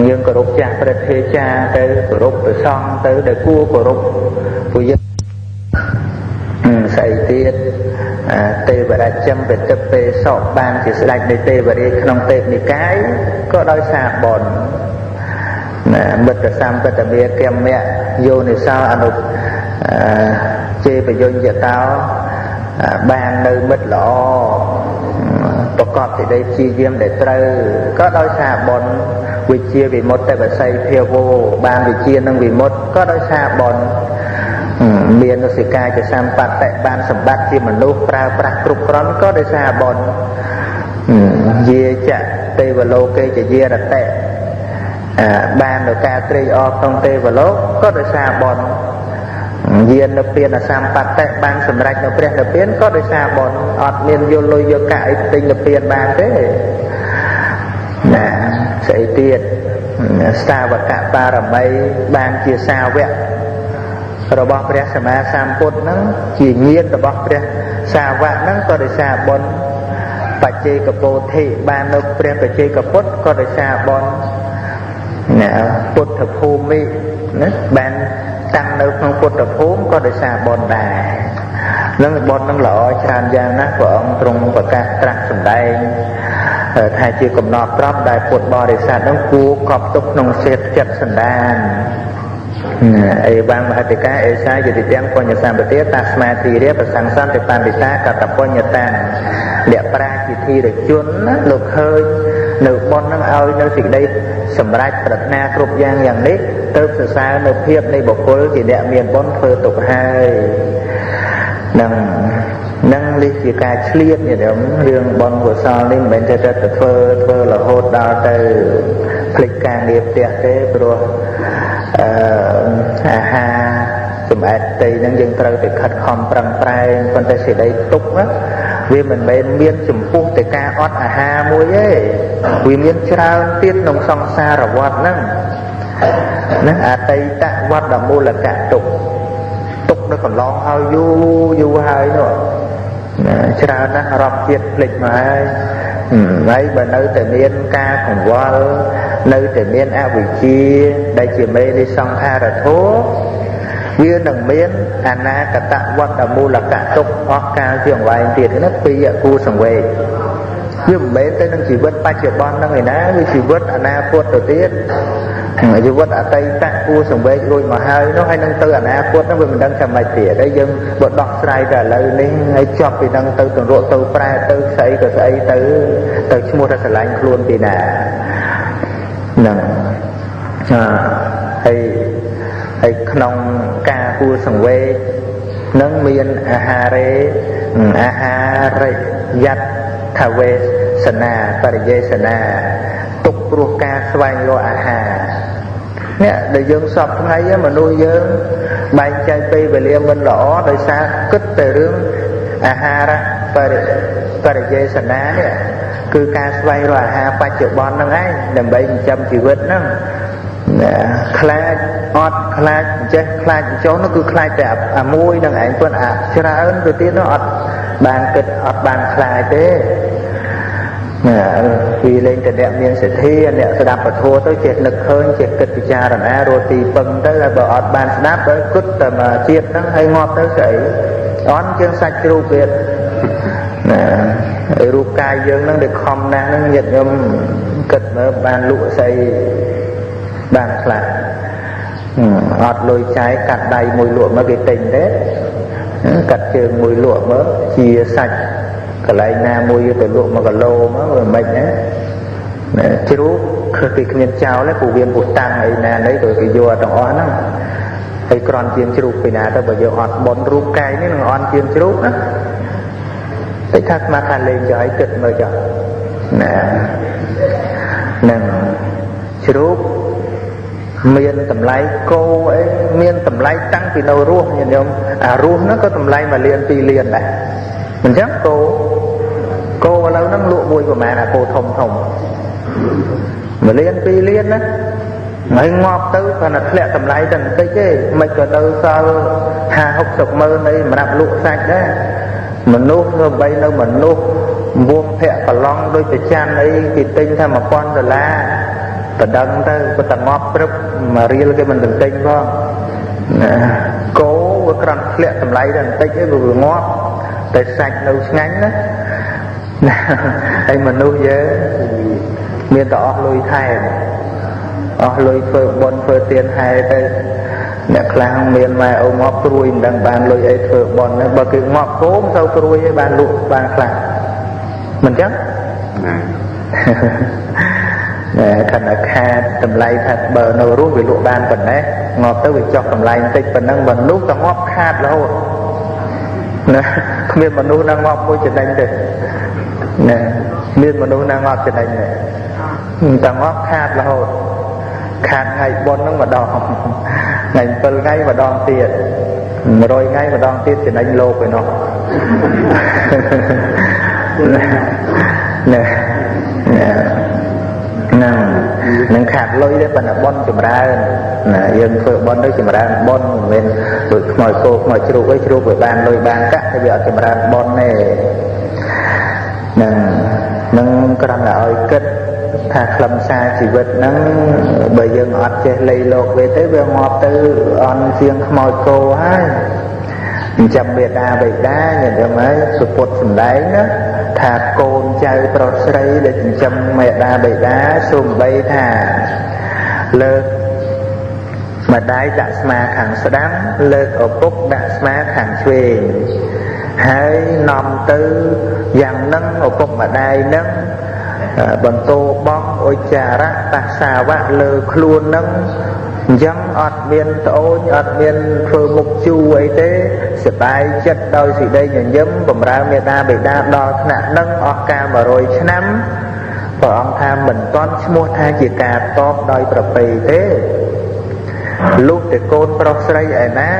យើងគោរពចាស់ព្រឹទ្ធាចារ្យទៅគោរពព្រះសង្ឃទៅដែលគួរគោរពពួកយើងស្អីទៀតទេវរាជមបិទពេសោបានជាស្ដេចនៃទេវរាជក្នុងទេពនិកាយក៏ដោយសារបុណ្យមិត្តសម្បតមេគមៈយោនិសោអនុជេបយញ្ញតោបាននៅមិត្តល្អប្រកបសេចក្តីព្យាយាមដែលត្រូវក៏ដោយសារបុណ្យវិជ្ជាវិមុតតបស័យភាវោបានវិជ្ជានិងវិមុតក៏ដោយសារបុណ្យមានសិកាចសម្បត្តិបានសម្បត្តិជាមនុស្សប្រើប្រាស់គ្រប់គ្រាន់ក៏ដោយសារបុណ្យយាចៈទេវលោកេចយារតៈបាននៅការត្រេកអរក្នុងទេវលោកក៏ដោយសារបុណ្យយាននៅពានសម្បត្តិបានសម្រេចនៅព្រះនិព្វានក៏ដោយសារបុណ្យអត់មានយកលុយយកកាក់អីទិញនិព្វានបានទេណាស្អីទៀតសាវកបារមីបានជាសាវករបស់ព្រះសម្មាសម្ពុទ្ធហ្នឹងជាញាតិរបស់ព្រះសាវកហ្នឹងក៏ដោយសារបុណ្យបច្ចេកពោធិបាននៅព្រះបច្ចេកពុទ្ធក៏ដោយសារបុណ្យណាពុទ្ធភូមិណាបានតាំងនៅក្នុងពុទ្ធភូមិក៏ដោយសារបុណ្យដែរនឹងបុណ្យនឹងល្អច្រើនយ៉ាងណាស់ព្រះអង្គទ្រង់ប្រកាសត្រាស់សម្ដែងថាជាកំណត់ប្រាប់ដែលពុទ្ធបរិស័ទនឹងគួរកប់ទុកក្នុងសេតចិត្តសន្តានអេវ៉ាំមហតិកាអេសាយតិទាំងបញ្ញសម្បទាតាស្មាធិរិយប្រសង្សន្តិបណ្ឌិតាកតបញ្ញតាអ្នកប្រាជ្ញធិរជនលោកឃើញនៅបុណ្យនឹងឲ្យនៅសេចក្តីសម្រេចប្រាថ្នាគ្រប់យ៉ាងនេះទៅសរសើរនៅភាពនៃបុគ្គលជាអ្នកមានបុណ្យធ្វើទុកហើយនឹងនេះជាការឆ្លៀតនេះរឿងបុណ្យកុសលនេះមិនមែនតែធ្វើរហូតដល់ទៅភ្លេចការងារផ្ទះទេព្រោះអាហារសម្អែតតីហ្នឹងយើងត្រូវតែខិតខំប្រឹងប្រែងប៉ុន្តែសេចក្តីទុកវាមិនមែនមានចំពោះតែការអត់អាហារមួយទេវាមានច្រើនទៀតក្នុងសង្សារវដ្តហ្នឹងណាអតីតវត្តមូលកៈទុកនៅកន្លងហើយយូរហើយនោះច្រើនណាស់រាប់ជាតិភ្លេចមកហើយបើនៅតែមានការកង្វល់នៅតែមានអវិជ្ជាដែលជាមេនៃសង្ខារធម៌ វានឹងមានអនាគតវត្តមូលកៈទុកអស់កាលជាអង្វែងទៀតណាពីគូសង្វេគវាមិនមែនទៅនឹងជីវិតបច្ចុប្បន្នហ្នឹងឯណាវាជីវិតអនាគតទៅទៀតជីវិតអតីតគូសង្វេគរួចមកហើយនោះហើយនឹងទៅអនាគតហ្នឹងវាមិនដឹងថាម៉េចទៀតហើយយើងបើដោះស្រាយតែឥឡូវនេះហើយចប់ពីហ្នឹងទៅទរកទៅប្រែទៅស្អីក៏ស្អីទៅឈ្មោះថាស្រឡាញ់ខ្លួនពីណាហ្នឹងហើយក្នុងការគួរសង្វេគនឹងមានអាហារេអាហារយត្តថាវេសនាបរិយេសនាទុកព្រោះការស្វែងរកអាហារនេះដែលយើងសពថ្ងៃមនុស្សយើងបែងចែកពេលវេលាមិនល្អដោយសារគិតតែរឿងអាហារបរិយេសនានេះគឺការស្វែងរកអាហារបច្ចុប្បន្នហ្នឹងឯងដើម្បីចិញ្ចឹមជីវិតហ្នឹងខ្លាចអត់ខ្លាចចេះខ្លាចចុះនោះគឺខ្លាចតែអាមួយនឹងឯងប៉ុន្តែច្រើនទៅទៀតនោះអត់បានគិតអត់បានខ្លាចទេពីលេងតែអ្នកមានសទ្ធាអ្នកស្ដាប់ពធទៅចេះនឹកឃើញចេះគិតពិចារណារត់ទីពឹងទៅហើយបើអត់បានស្ដាប់ទៅគិតតែមកជាតិហ្នឹងហើយងាប់ទៅស្អីអន់ជាងសាច់ជ្រូកទៀតហើយរូបកាយយើងហ្នឹងដែលខំណាស់ហ្នឹងញាតិញោមគិតមើលបានលក់ស្អីបានខ្លះអត់លុយចាយកាត់ដៃមួយលក់មកគេទិញទេកាត់ជើងមួយលក់មកជាសាច់កន្លែងណាមួយទៅលក់1គីឡូមកវាមិនណាជ្រូកគឺគ្មានចោលទេពួកវាពុះតាំងអីណានេះក៏គេយកទាំងអស់ហ្នឹងហើយក្រន់ជាងជ្រូកពីណាទៅបើយើងអត់បនរូបកាយនេះនឹងអន់ជាងជ្រូកណាតែថាស្មាថាលេងចោលឲ្យគិតមើលចោលណានឹងជ្រូកមានតម្លៃគោអីមានតម្លៃតាំងពីនៅរស់ញាតិញោមអារស់ហ្នឹងក៏តម្លៃ1លាន2លានដែរអញ្ចឹងគោឥឡូវហ្នឹងលក់មួយប្រហែលអាគោធំ1លាន2លានណាហើយងាប់ទៅគាត់តែធ្លាក់តម្លៃតែបន្តិចទេមិនក៏ទៅសល់50-60ម៉ឺនអីសម្រាប់លក់សាច់ដែរមនុស្សទៅបីនៅមនុស្សវងភ័ក្រប្រឡងដូចប្រចាំអីគេទិញថា$1000បដិងទៅគាត់តែងាប់ព្រឹប1រៀលគេមិនទន្ទិញផងគោវាក្រាន់ធ្លាក់តម្លៃតែបន្តិចឯងវាងាប់តែសាច់នៅឆ្ងាញ់ណាហើយមនុស្សយើងមានតែអស់លុយថែមអស់លុយធ្វើបុណ្យធ្វើទានហែទៅអ្នកខ្លះមានម៉ែឪងាប់ព្រួយមិនដឹងបានលុយអីធ្វើបុណ្យបើគេងាប់គោមិនទៅព្រួយឯងបានលក់បានខ្លះមិនចឹងខណៈខាតតម្លៃថាបើនៅរស់វាលក់បានប៉ុណ្ណេះងាប់ទៅវាចុះតម្លៃបន្តិចប៉ុណ្ណឹងមនុស្សតែងាប់ខាតរហូតណាគ្មានមនុស្សណាងាប់មួយចំណេញទេណាមានមនុស្សណាងាប់ចំណេញទេតែងាប់ខាតរហូតខាតថ្ងៃបុណ្យហ្នឹងម្ដងថ្ងៃ7ថ្ងៃម្ដងទៀត100ថ្ងៃម្ដងទៀតចំណេញលោកឯនោះណានឹងខាតលុយទេប៉ុន្តែបុណ្យចម្រើនណាយើងធ្វើបុណ្យទៅចម្រើនបុណ្យមិនមែនដូចខ្មោចគោខ្មោចជ្រូកអីជ្រូកវាបានលុយបានកាក់តែវាអត់ចម្រើនបុណ្យទេនឹងគ្រាន់តែឲ្យគិតថាខ្លឹមសារជីវិតហ្នឹងបើយើងអត់ចេះលៃលោកវាទេវាងាប់ទៅអន់ជាងខ្មោចគោហើយអញ្ចឹងមេដាបិតាញាតិញោមហើយសុពុទ្ធសម្ដែងណាថាកូនចៅប្រុសស្រីដែលចិញ្ចឹមមេដាបិតាសូម្បីថាលើកម្ដាយដាក់ស្មាខាងស្ដាំលើកឪពុកដាក់ស្មាខាងឆ្វេងហើយនាំទៅយ៉ាងហ្នឹងឪពុកម្ដាយហ្នឹងបន្តបងអុចារៈតាសាវៈលើខ្លួនហ្នឹងអញ្ចឹងអត់មានត្អូញអត់មានធ្វើមុខជូរអីទេសប្បាយចិត្តដោយសេចក្តីញញឹមបម្រើមេដាបិតាដល់ថ្នាក់ហ្នឹងអស់កាល100ឆ្នាំព្រះអង្គថាមិនទាន់ឈ្មោះថាជាការតបដោយប្រពៃទេលុះតែកូនប្រុសស្រីឯណា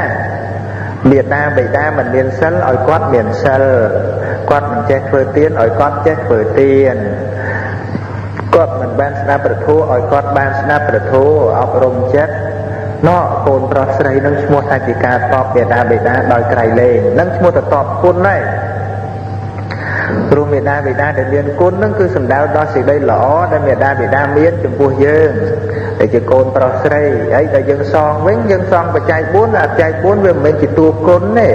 មេដាបិតាមិនមានសិលឲ្យគាត់មានសិលគាត់មិនចេះធ្វើទានឲ្យគាត់ចេះធ្វើទានគាត់មិនបានស្ដាប់ព្រះធម៌ឲ្យគាត់បានស្ដាប់ព្រះធម៌អប់រំចិត្តនោះកូនប្រុសស្រីនឹងឈ្មោះថាជាការតបមេដាបិតាដោយក្រៃលែងនឹងឈ្មោះទៅតបគុណដែរព្រោះមេដាបិតាដែលមានគុណនឹងគឺសំដៅដល់សេចក្តីល្អដែលមេដាបិតាមានចំពោះយើង តែជាកូនប្រុសស្រីហើយតែយើងសងវិញយើងសងបច្ច័យ4បច្ច័យ4វាមិនមែនជាតួគុណទេ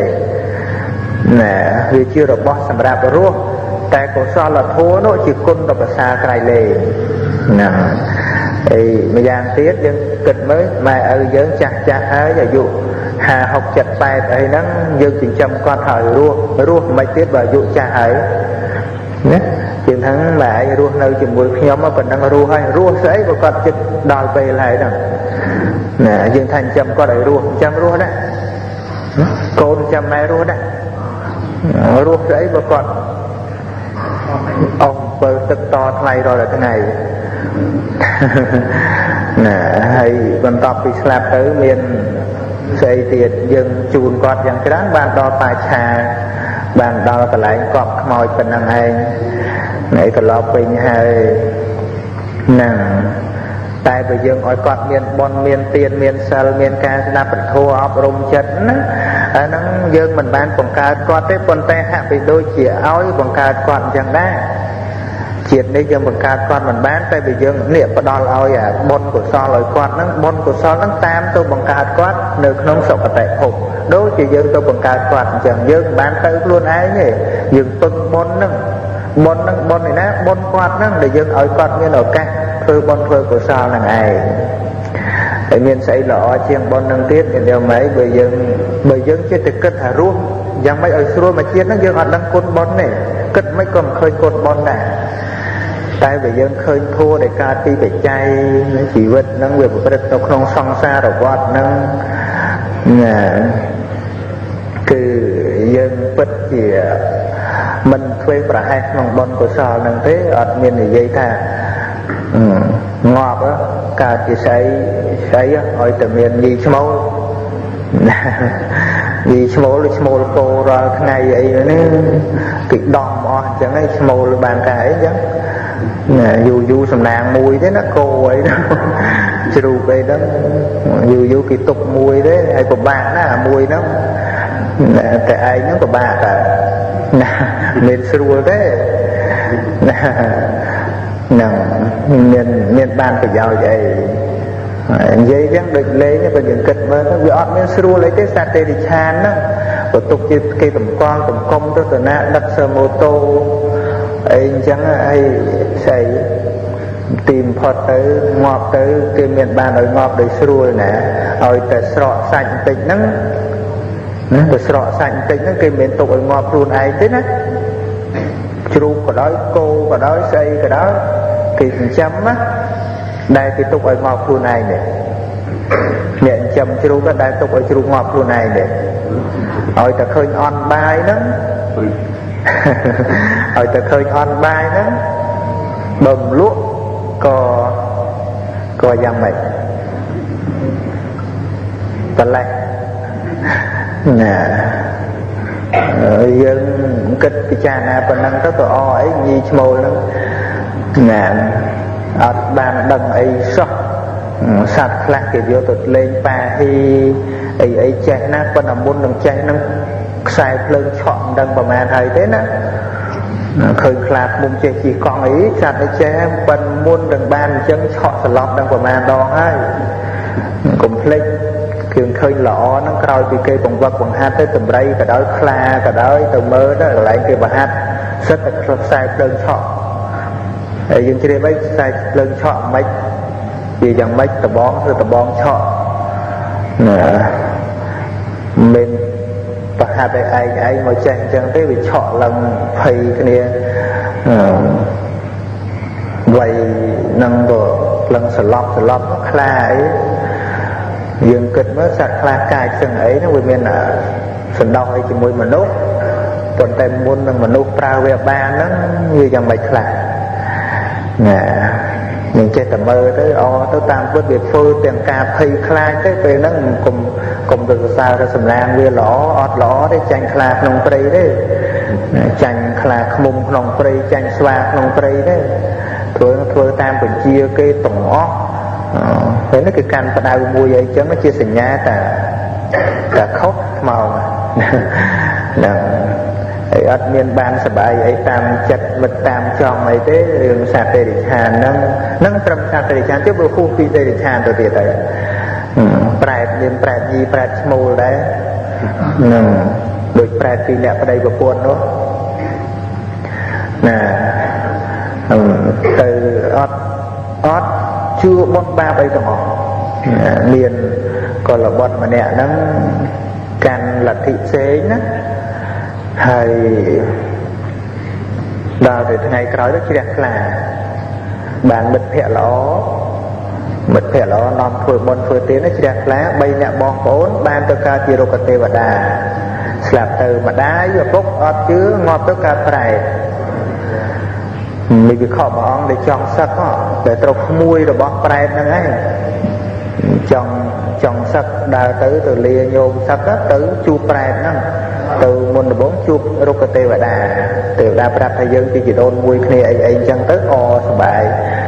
ណាវាជារបស់សម្រាប់រស់តែកុសលធម៌នោះជាគុណដ៏ប្រសើរក្រៃលែងណាហើយម្យ៉ាងទៀតយើងគិតមើលម៉ែឪយើងចាស់ហើយអាយុ50 60 70អីហ្នឹងយើងចិញ្ចឹមគាត់ឲ្យរស់មិនទៀតបើអាយុចាស់ហើយណាជាងហ្នឹងម៉ែឯងរស់នៅជាមួយខ្ញុំប៉ុណ្ណឹងរស់ហើយរស់ស្អីបើគាត់ចិត្តដល់ពេលហើយហ្នឹងណាយើងថាចិញ្ចឹមគាត់ឲ្យរស់ចិញ្ចឹមរស់ណាកូនចាំម៉ែរស់ណារស់ស្អីបើគាត់អង្គបើទឹកតថ្លៃរាល់ថ្ងៃណាហើយបន្ទាប់ពីស្លាប់ទៅមានស្អីទៀតយើងជូនគាត់យ៉ាងច្រើនបានដល់តាឆាបានដល់កន្លែងកប់ខ្មោចប៉ុណ្ណឹងឯងនៅត្រឡប់វិញហើយហ្នឹងតែបើយើងឲ្យគាត់មានបុណ្យមានទានមានសិលមានការស្ដាប់ពធអប់រំចិត្តណាអាហ្នឹងយើងមិនបានបង្កើតគាត់ទេប៉ុន្តែហាក់បីដូចជាឲ្យបង្កើតគាត់អញ្ចឹងដែរជាតិនេះយើងបង្កើតគាត់មិនបានតែបើយើងនេះផ្ដល់ឲ្យអាបុណ្យកុសលឲ្យគាត់ហ្នឹងបុណ្យកុសលហ្នឹងតាមទៅបង្កើតគាត់នៅក្នុងសុគតិភពដូចជាយើងទៅបង្កើតគាត់អញ្ចឹងយើងមិនបានទៅខ្លួនឯងទេយើងទុនបុណ្យហ្នឹងបុណ្យនេះណាបុណ្យគាត់ហ្នឹងដែលយើងឲ្យគាត់មានឱកាសធ្វើបុណ្យធ្វើកុសលហ្នឹងឯងហើយមានស្អីល្អជាងបុណ្យហ្នឹងទៀតមានយ៉ាងម៉េចបើយើងចិត្តតែគិតថារស់យ៉ាងម៉េចឲ្យស្រួលមកជាតិហ្នឹងយើងអត់ដឹងគុណបុណ្យទេគិតមិនក៏មិនឃើញគុណបុណ្យដែរតែបើយើងឃើញធម៌ដែលកើតពីបច្ច័យជីវិតហ្នឹងវាប្រព្រឹត្តនៅក្នុងសង្សារវដ្តហ្នឹងណាគឺយើងពិតជាមិនធ្វើប្រហែសក្នុងបុណ្យកុសលហ្នឹងទេអត់មាននិយាយថាងាប់កើតជាស្អីឲ្យតែមានញីឈ្មោលញីឈ្មោលឬឈ្មោលគោរាល់ថ្ងៃអីនេះគេដំអស់អញ្ចឹងឯងឈ្មោលបានតែអីចឹងណាយូរសំណាងមួយទេណាគោអីហ្នឹងជ្រូកអីហ្នឹងយូរគេទុកមួយទេហើយពិបាកណាស់មួយហ្នឹងតែឯងហ្នឹងពិបាកតែណាមិនស្រួលទេណាហ្នឹងមានបានប្រយោជន៍អីនិយាយចឹងដូចលេងបើយើងគិតមើលទៅវាអត់មានស្រួលអីទេសត្វទេរិឆានហ្នឹងបើទុកជាគេតម្កល់ទង្គំទស្សនៈដឹកសម៉ូតូអីអញ្ចឹងអីស្អីទីបំផុតទៅងាប់ទៅគេមានបានឲ្យងាប់ដោយស្រួលណាឲ្យតែស្រកសាច់បន្តិចហ្នឹងណាទៅស្រកសាច់បន្តិចហ្នឹងគេមិនទុកឲ្យងាប់ខ្លួនឯងទេណាជ្រូកក៏ដោយគោក៏ដោយស្អីក៏ដោយគេចិញ្ចឹមណាដែលគេទុកឲ្យងាប់ខ្លួនឯងទេអ្នកចិញ្ចឹមជ្រូកក៏ដែលទុកឲ្យជ្រូកងាប់ខ្លួនឯងទេឲ្យតែឃើញអន់បាយហ្នឹងឲ្យតែឃើញអន់បាយហ្នឹងបើមិនលក់ក៏យ៉ាងម៉េចប្រឡេះណាយើងគិតពិចារណាប៉ុណ្ណឹងទៅអអីញីឈ្មោលហ្នឹងណាអត់បានដឹងអីសោះសត្វខ្លះគេយកទៅលេងប៉ាហ៊ីអីចេះណាប៉ុន្តែមុននឹងចេះហ្នឹងខ្សែភ្លើងឆក់មិនដឹងប្រហែលហើយទេណាឃើញខ្លាឃ្មុំចេះជិះកង់អីសត្វទៅចេះប៉ុន្តែមុននឹងបានអញ្ចឹងឆក់សន្លប់ដឹងប្រហែលដងហើយកុំភ្លេចគឺឃើញល្អហ្នឹងក្រោយពីគេបង្វឹកបង្ហាត់ទៅតម្រៃក៏ដោយខ្លាក៏ដោយទៅមើលទៅកន្លែងគេបង្ហាត់សិតតែខ្សែភ្លើងឆក់ហើយយើងជ្រាបអីខ្សែភ្លើងឆក់មិនវាយ៉ាងម៉េចដបងគឺដបងឆក់ណាមិនប្រហាត់ឲ្យឯងមកចេះអញ្ចឹងទេវាឆក់ឡើងភ័យគ្នាវ័យនឹងក៏ឡើងសន្លប់ខ្លាអីយើងគិតមើលសត្វខ្លាកាយចឹងអីហ្នឹងវាមានសណ្ដោះអីជាមួយមនុស្សប៉ុន្តែមុននឹងមនុស្សប្រើវាបានហ្នឹងវាយ៉ាងម៉េចខ្លះណាយើងចេះតែមើលទៅទៅតាមពុតវាធ្វើទាំងការភ័យខ្លាចទៅពេលហ្នឹងកុំទៅសរសើរទៅសម្លាងវាល្អអត់ល្អទេចាញ់ខ្លាក្នុងព្រៃទេចាញ់ខ្លាឃ្មុំក្នុងព្រៃចាញ់ស្វាក្នុងព្រៃទេធ្វើតាមបញ្ជាគេទាំងអស់ពេលនេះគឺកាន់ផ្ដៅមួយអីចឹងជាសញ្ញាតែខុសថ្មហ្នឹង ហើយអត់មានបានសបាយអីតាមចិត្តមិនតាមចង់អីទេរឿងសត្វទេរិឆានហ្នឹងត្រឹមសត្វទេរិឆានទៅវាហួសពីទេរិឆានទៅទៀតហើយប្រែតមានប្រែតញីប្រែតឈ្មោលដែរហ្នឹងដូចប្រែតពីអ្នកប្តីប្រពន្ធនោះណាទៅអត់ជឿបុណ្យបាបអីទាំងអស់មានកុលបុត្រម្នាក់ហ្នឹងកាន់លទ្ធិផ្សេងណាហើយដល់ទៅថ្ងៃក្រោយទៅជ្រះថ្លាបានមិត្តភក្តិល្អនាំធ្វើបុណ្យធ្វើទានជ្រះថ្លា3អ្នកបងប្អូនបានទៅកើតជារុក្ខទេវតាស្លាប់ទៅម្ដាយឪពុកអត់ជឿងាប់ទៅកើតប្រែតនេះវាខកព្រះអង្គដែលចង់សឹកតែត្រូវក្មួយរបស់ប្រែតហ្នឹងឯងចង់សឹកដើរទៅលាញោមសឹកទៅជួបប្រែតហ្នឹងទៅមុនដំបូងជួបរុក្ខទេវតាប្រាប់ថាយើងជាជីដូនមួយគ្នាអីអញ្ចឹងទៅសប្បាយ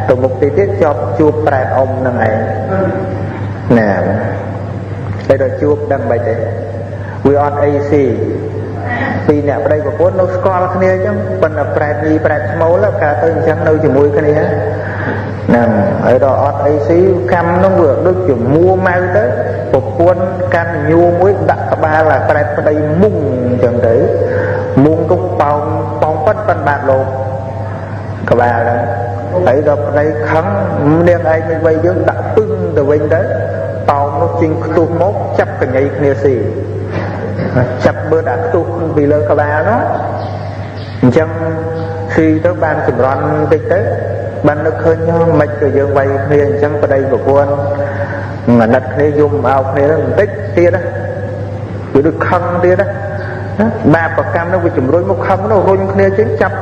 ទៅមុខទៀតជាប់ជួបប្រែតអ៊ំហ្នឹងឯងណាតែដល់ជួបដឹងមិនទេវាអត់អីស៊ីពីអ្នកប្តីប្រពន្ធនៅស្គាល់គ្នាអញ្ចឹងប៉ុន្តែប្រែតញីប្រែតឈ្មោលកើតទៅអញ្ចឹងនៅជាមួយគ្នាហ្នឹងហើយដល់អត់អីស៊ីកម្មនោះវាដូចជាមួម៉ៅទៅប្រពន្ធកាន់ញូមួយដាក់ក្បាលអាប្រែតប្តីមុងអញ្ចឹងទៅមុងទៅប៉ោងប៉ិនបាត់លោកក្បាលហ្នឹងហើយដល់ប្តីខឹងនាងឯងមិនវៃយើងដាក់ពឹងទៅវិញទៅប៉ោងនោះជីងខ្ទុះមកចាប់កញ្ញៃគ្នាស៊ីចាប់មើលដាក់ខ្ទុះពីលើក្បាលនោះអញ្ចឹងស៊ីទៅបានចម្រន់បន្តិចទៅបាននឹកឃើញមិនក៏យើងវាយគ្នាអញ្ចឹងប្តីប្រពន្ធអាណិតគ្នាយំមកគ្នាបន្តិចទៀតណាវាដូចខឹងទៀតណាបាបប្រកម្មនោះវាជំរុញមកខឹងនោះរុញគ្នាចេញចាប់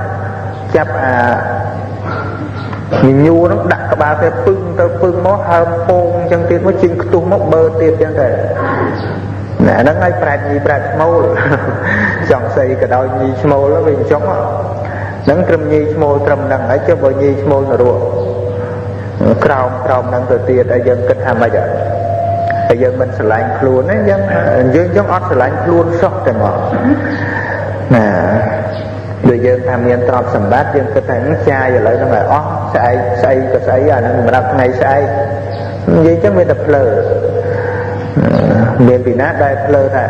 ញូនោះដាក់ក្បាលទៅពឹងមកហើមពងអញ្ចឹងទៀតមកជីងខ្ទុះមកបើទៀតអញ្ចឹងទៅណាហ្នឹងហើយប្រែតញីប្រែតឈ្មោលចង់ស្អីក៏ដោយញីឈ្មោលវាអញ្ចឹងហ្នឹងត្រឹមញីឈ្មោលត្រឹមហ្នឹងហើយចុះបើញីឈ្មោលនរកក្រោមហ្នឹងទៅទៀតហើយយើងគិតថាម៉េចហើយយើងមិនស្រឡាញ់ខ្លួនទេយើងអត់ស្រឡាញ់ខ្លួនសោះទាំងអស់ណាដូចយើងថាមានទ្រព្យសម្បត្តិយើងគិតថាចាយឥឡូវហ្នឹងឲ្យអស់ស្អែកក៏ស្អីអាហ្នឹងសម្រាប់ថ្ងៃស្អែកនិយាយចឹងមានតែភ្លើមានពីណាដែលភ្លើថា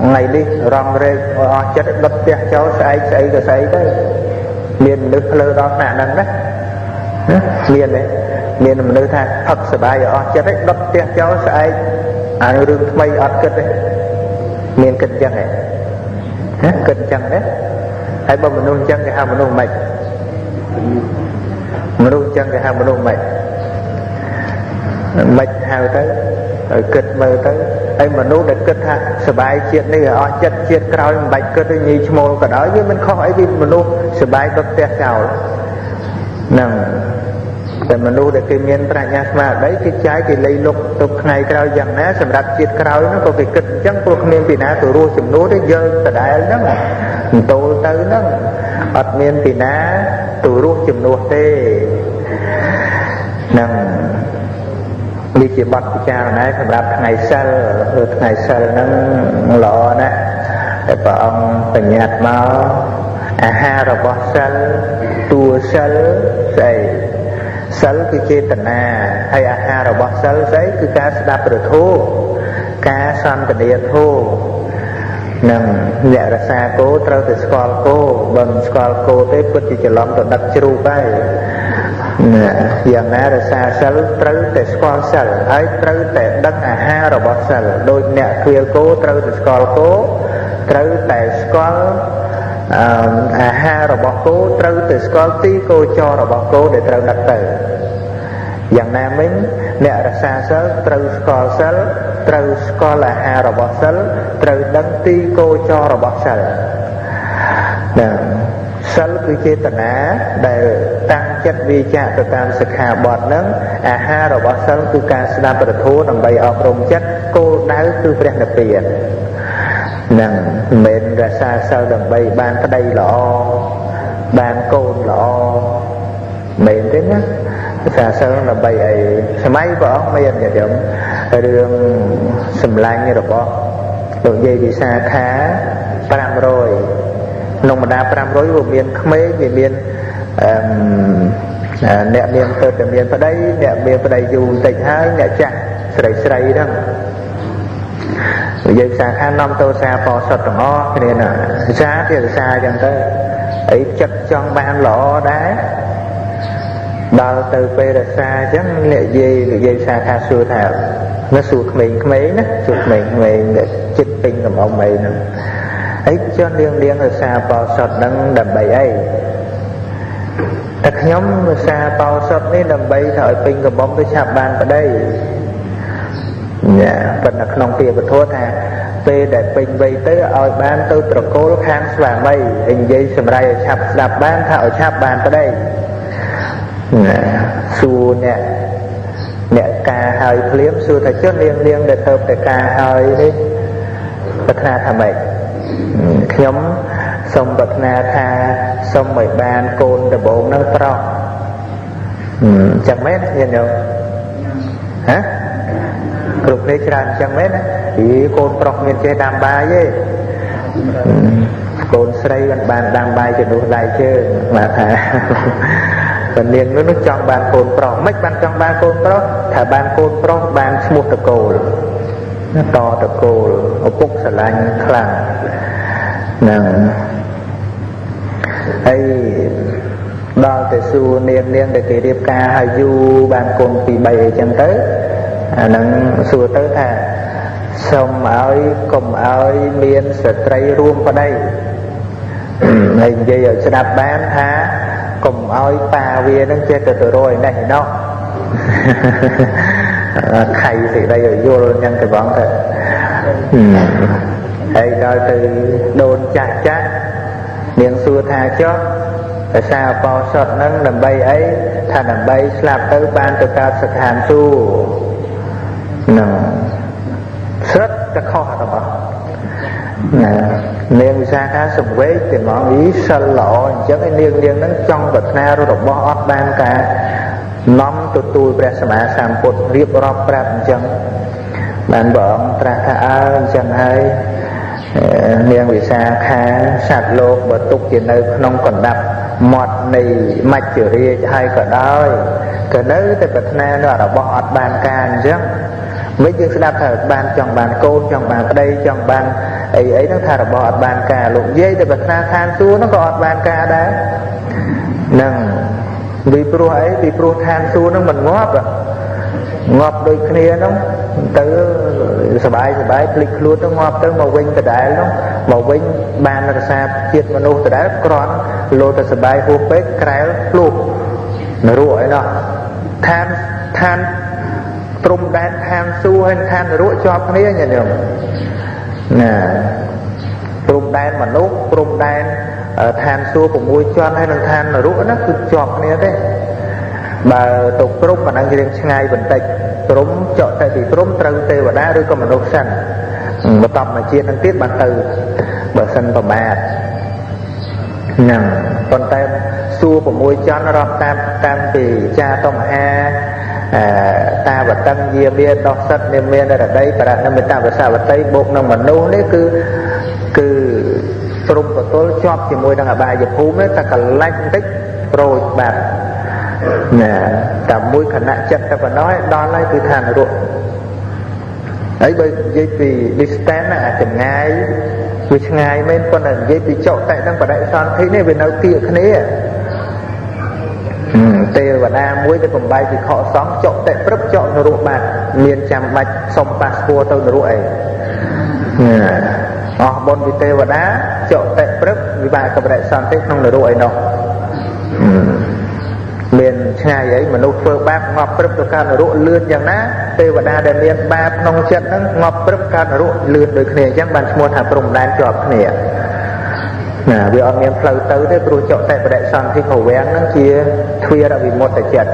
ថ្ងៃនេះរងរែកអស់ចិត្តដុតផ្ទះចោលស្អែកស្អីក៏ស្អីទៅមានមនុស្សភ្លើដល់ថ្នាក់ហ្នឹងណាមានទេមានមនុស្សថាផឹកសបាយឲ្យអស់ចិត្តឯងដុតផ្ទះចោលស្អែកអារឿងថ្មីអត់គិតទេមានគិតចឹងទេគិតចឹងទេហើយបើមនុស្សចឹងគេហៅមនុស្សម៉េចមនុស្សចឹងគេហៅមនុស្សម៉េចហៅទៅហើយគិតមើលទៅហើយមនុស្សដែលគិតថាសបាយជាតិនេះឲ្យអស់ចិត្តជាតិក្រោយមិនបាច់គិតទៅញីឈ្មោលក៏ដោយវាមិនខុសអីពីមនុស្សសបាយដុតផ្ទះចោលហ្នឹងតែមនុស្សដែលគេមានប្រាជ្ញាស្មារតីគេចាយគេលៃលុកទៅថ្ងៃក្រោយយ៉ាងណាសម្រាប់ជាតិក្រោយហ្នឹងក៏គេគិតអញ្ចឹងព្រោះគ្មានពីណាទៅរស់ចំនួនទេយើងដដែលហ្នឹងបន្ទោលទៅហ្នឹងអត់មានពីណាទៅរស់ចំនួនទេហ្នឹងនេះជាបទពិចារណាសម្រាប់ថ្ងៃសិលហ្នឹងល្អណាស់តែព្រះអង្គបញ្ញត្តិមកអាហាររបស់សិលតួសិលស្អីសិលគឺចេតនាហើយអាហាររបស់សិលស្អីគឺការស្ដាប់ព្រះធម៌ការសន្ទនាធម៌នឹងអ្នករសាគោត្រូវតែស្គាល់គោបើមិនស្គាល់គោទេពិតជាច្រឡំទៅដឹកជ្រូកហើយយ៉ាងណារសាសិលត្រូវតែស្គាល់សិលហើយត្រូវតែដឹកអាហាររបស់សិលដូចអ្នកឃ្វាលគោត្រូវតែស្គាល់គោត្រូវតែស្គាល់អាហាររបស់គោត្រូវតែស្គាល់ទីគោចររបស់គោដែលត្រូវដឹកទៅយ៉ាងណាមិញអ្នករសាសិលត្រូវស្គាល់សិលត្រូវស្គាល់អាហាររបស់សិលត្រូវដឹងទីគោចររបស់សិលណាសិលគឺចេតនាដែលតាំងចិត្តវាចាក់ទៅតាមសិក្ខាបទហ្នឹងអាហាររបស់សិលគឺការស្ដាប់ព្រះធម៌ដើម្បីអប់រំចិត្តគោលដៅគឺព្រះនិព្វាននឹងមិនរក្សាសិលដើម្បីបានប្តីល្អបានកូនល្អមិនទេណារក្សាសិលដើម្បីអីសម័យព្រះអង្គមានញាតិញោមរឿងសម្លាញ់របស់លោកយាយវិសាខា500 ក្នុងបណ្ដា500វាមានក្មេងវាមានអ្នកមានទៅតែមានប្តីអ្នកមានប្តីយូរបន្តិចហើយអ្នកចាស់ស្រីហ្នឹងយើងសាខានាំតោសាបោសុតទាំងអស់គ្នាណាសាទៀតសាអញ្ចឹងទៅអីចិត្តចង់បានល្អដែរដល់ទៅពេលរសាអញ្ចឹងនិយាយសាខាសួរថានៅសួរក្មេងៗណាសួរក្មេងៗចិត្តពេញកំអុំអីហ្នឹងអីចន់លៀងរសាបោសុតហ្នឹងដើម្បីអីតែខ្ញុំរសាបោសុតនេះដើម្បីថាឲ្យពេញកំអុំទៅឆាប់បានប្តីប៉ុន្តែក្នុងពាក្យពធថាពេលដែលពេញវ័យទៅឲ្យបានទៅត្រកូលខាងស្វាមីហើយនិយាយសម្រាប់ឲ្យឆាប់ស្ដាប់បានថាឲ្យឆាប់បានប្តីសួរអ្នកការហើយភ្លាមសួរថាចុះនាងដែលទៅតែការហើយនេះប្រាថ្នាថាម៉េចខ្ញុំសូមប្រាថ្នាថាសូមឲ្យបានកូនដំបូងនឹងប្រុសចាំមែនញាតិញោមហ៎គ្រប់គ្នាច្រើនចឹងមែនណាកូនប្រុសមានចេះដាំបាយទេកូនស្រីមិនបានដាំបាយជំនួសដៃជើងបាទថាតែនាងនោះចង់បានកូនប្រុសមិនបានចង់បានកូនប្រុសថាបានកូនប្រុសបានឈ្មោះតកូលតតកូលឪពុកស្រឡាញ់ខ្លាំងហ្នឹងហើយដល់ទៅសួរនាងដែលគេរៀបការឲ្យយូរបានកូន2 3អីចឹងទៅអានឹងសួរទៅថាសូមឲ្យកុំឲ្យមានស្ត្រីរួមប្តីហើយនិយាយឲ្យស្ដាប់បានថាកុំឲ្យប៉ាវានឹងចេះទៅរយនេះឯណោះខៃសេចក្តីឲ្យយល់អញ្ចឹងទៅបងទៅហើយដល់ទៅដូនចាស់នាងសួរថាចុះភាសាបោសុតហ្នឹងដើម្បីអីថាដើម្បីស្លាប់ទៅបានទៅកើតស្ថានសួគ៌នឹងស្រិតតែខុសរបស់នាងវិសាខាសង្វេគទៅមកសិលល្អអញ្ចឹងឯនាងហ្នឹងចង់ប្រាថ្នារបស់អត់បានការនាំទទួលព្រះសម្មាសម្ពុទ្ធរៀបរាប់ប្រាប់អញ្ចឹងបានព្រះអង្គត្រាស់ថាអញ្ចឹងហើយនាងវិសាខាសត្វលោកបើទុកជានៅក្នុងកណ្ដាប់មាត់នៃមច្ចរាជហើយក៏ដោយក៏នៅតែប្រាថ្នានៅរបស់អត់បានការអញ្ចឹងមិនយើងស្ដាប់ថាបានចង់បានកូនចង់បានប្តីចង់បានអីហ្នឹងថារបស់អត់បានការលោកនិយាយតែប្រាថ្នាឋានសួគ៌ហ្នឹងក៏អត់បានការដែរហ្នឹងពីព្រោះអីពីព្រោះឋានសួគ៌ហ្នឹងមិនងាប់ដូចគ្នាហ្នឹងទៅសบายភ្លេចខ្លួនទៅងាប់ទៅមកវិញដដែលហ្នឹងមកវិញបានរក្សាជាតិមនុស្សដដែលគ្រាន់លោទៅសบายហួសពេកក្រែលភ្លុកនរកអីណោះឋានព្រំដែនឋានសួគ៌ហើយឋាននរកជាប់គ្នាញាតិញោមណាព្រំដែនមនុស្សព្រំដែនឋានសួគ៌6ជាន់ហើយនឹងឋាននរកណាគឺជាប់គ្នាទេបើទៅព្រំមិនដឹងរៀងឆ្ងាយបន្តិចព្រំចកតែពីព្រំត្រូវទេវតាឬក៏មនុស្សសិនបន្តមកជាតិនឹងទៀតបានទៅបើសិនប្រមាទហ្នឹងប៉ុន្តែសួរ6ចន្ទរាប់តាមពីចាតមហាតាវតੰយាមាដោះសិតនាមានរដីបរណមិតវសវតីបូកនឹងមនុស្សនេះគឺព្រំបទល់ជាប់ជាមួយនឹងអបាយភូមិតែកលាច់បន្តិចប្រូចបាទណាតែមួយខណៈចិត្តតែប៉ុណ្ណោះដល់ហើយគឺឋាននរកហើយបើនិយាយពី distance អាចម្ងាយវាឆ្ងាយមែនប៉ុន្តែនិយាយពីចុតែនឹងបដិសន្ធិនេះវានៅគៀកគ្នាទេវតាមួយទៅបំបីពិខុសង្ឃចុតែព្រឹបចុនរកបាទមានចាំបាច់សុំប៉ាសពតទៅនរកអីអស់បុណ្យពីទេវតាចុតែព្រឹបវិបាកបដិសន្ធិក្នុងនរកអីនោះមានឆ្ងាយអីមនុស្សធ្វើបាបងាប់ព្រឹបទៅកើតនរកលឿនយ៉ាងណាទេវតាដែលមានបាបក្នុងចិត្តហ្នឹងងាប់ព្រឹបកើតនរកលឿនដូចគ្នាអញ្ចឹងបានឈ្មោះថាព្រំដែនជាប់គ្នាណាវាអត់មានផ្លូវទៅទេព្រោះចុតែបដិសន្ធិខវាំងហ្នឹងជាទ្វារវិមុតចិត្ត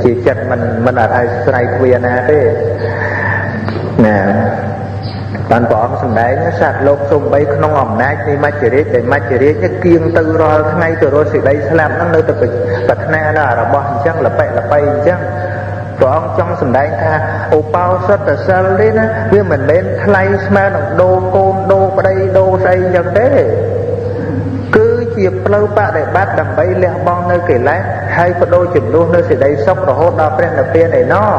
ជាចិត្តមិនអាចឲ្យស្រ័យទ្វារណាទេណាបានព្រះអង្គសម្ដែងសត្វលោកសំបីក្នុងអំណាចនៃមច្ចរាជដែលមច្ចរាជនេះគៀងទៅរាល់ថ្ងៃទៅរកសេចក្តីស្លាប់ហ្នឹងនៅតែប្រាថ្នាដល់របស់អញ្ចឹងលបែកលបីអញ្ចឹងព្រះអង្គចង់សម្ដែងថាឧបោសថសិលនេះណាវាមិនមែនថ្លៃស្មើនឹងដូរកូនដូរប្តីដូរស្អីអញ្ចឹងទេ ជាផ្លូវបដិបត្តិដើម្បីលះបង់នៅកិលេសហើយបដូរជំនួសនៅសេចក្តីសុខរហូតដល់ព្រះនិព្វានឯណោះ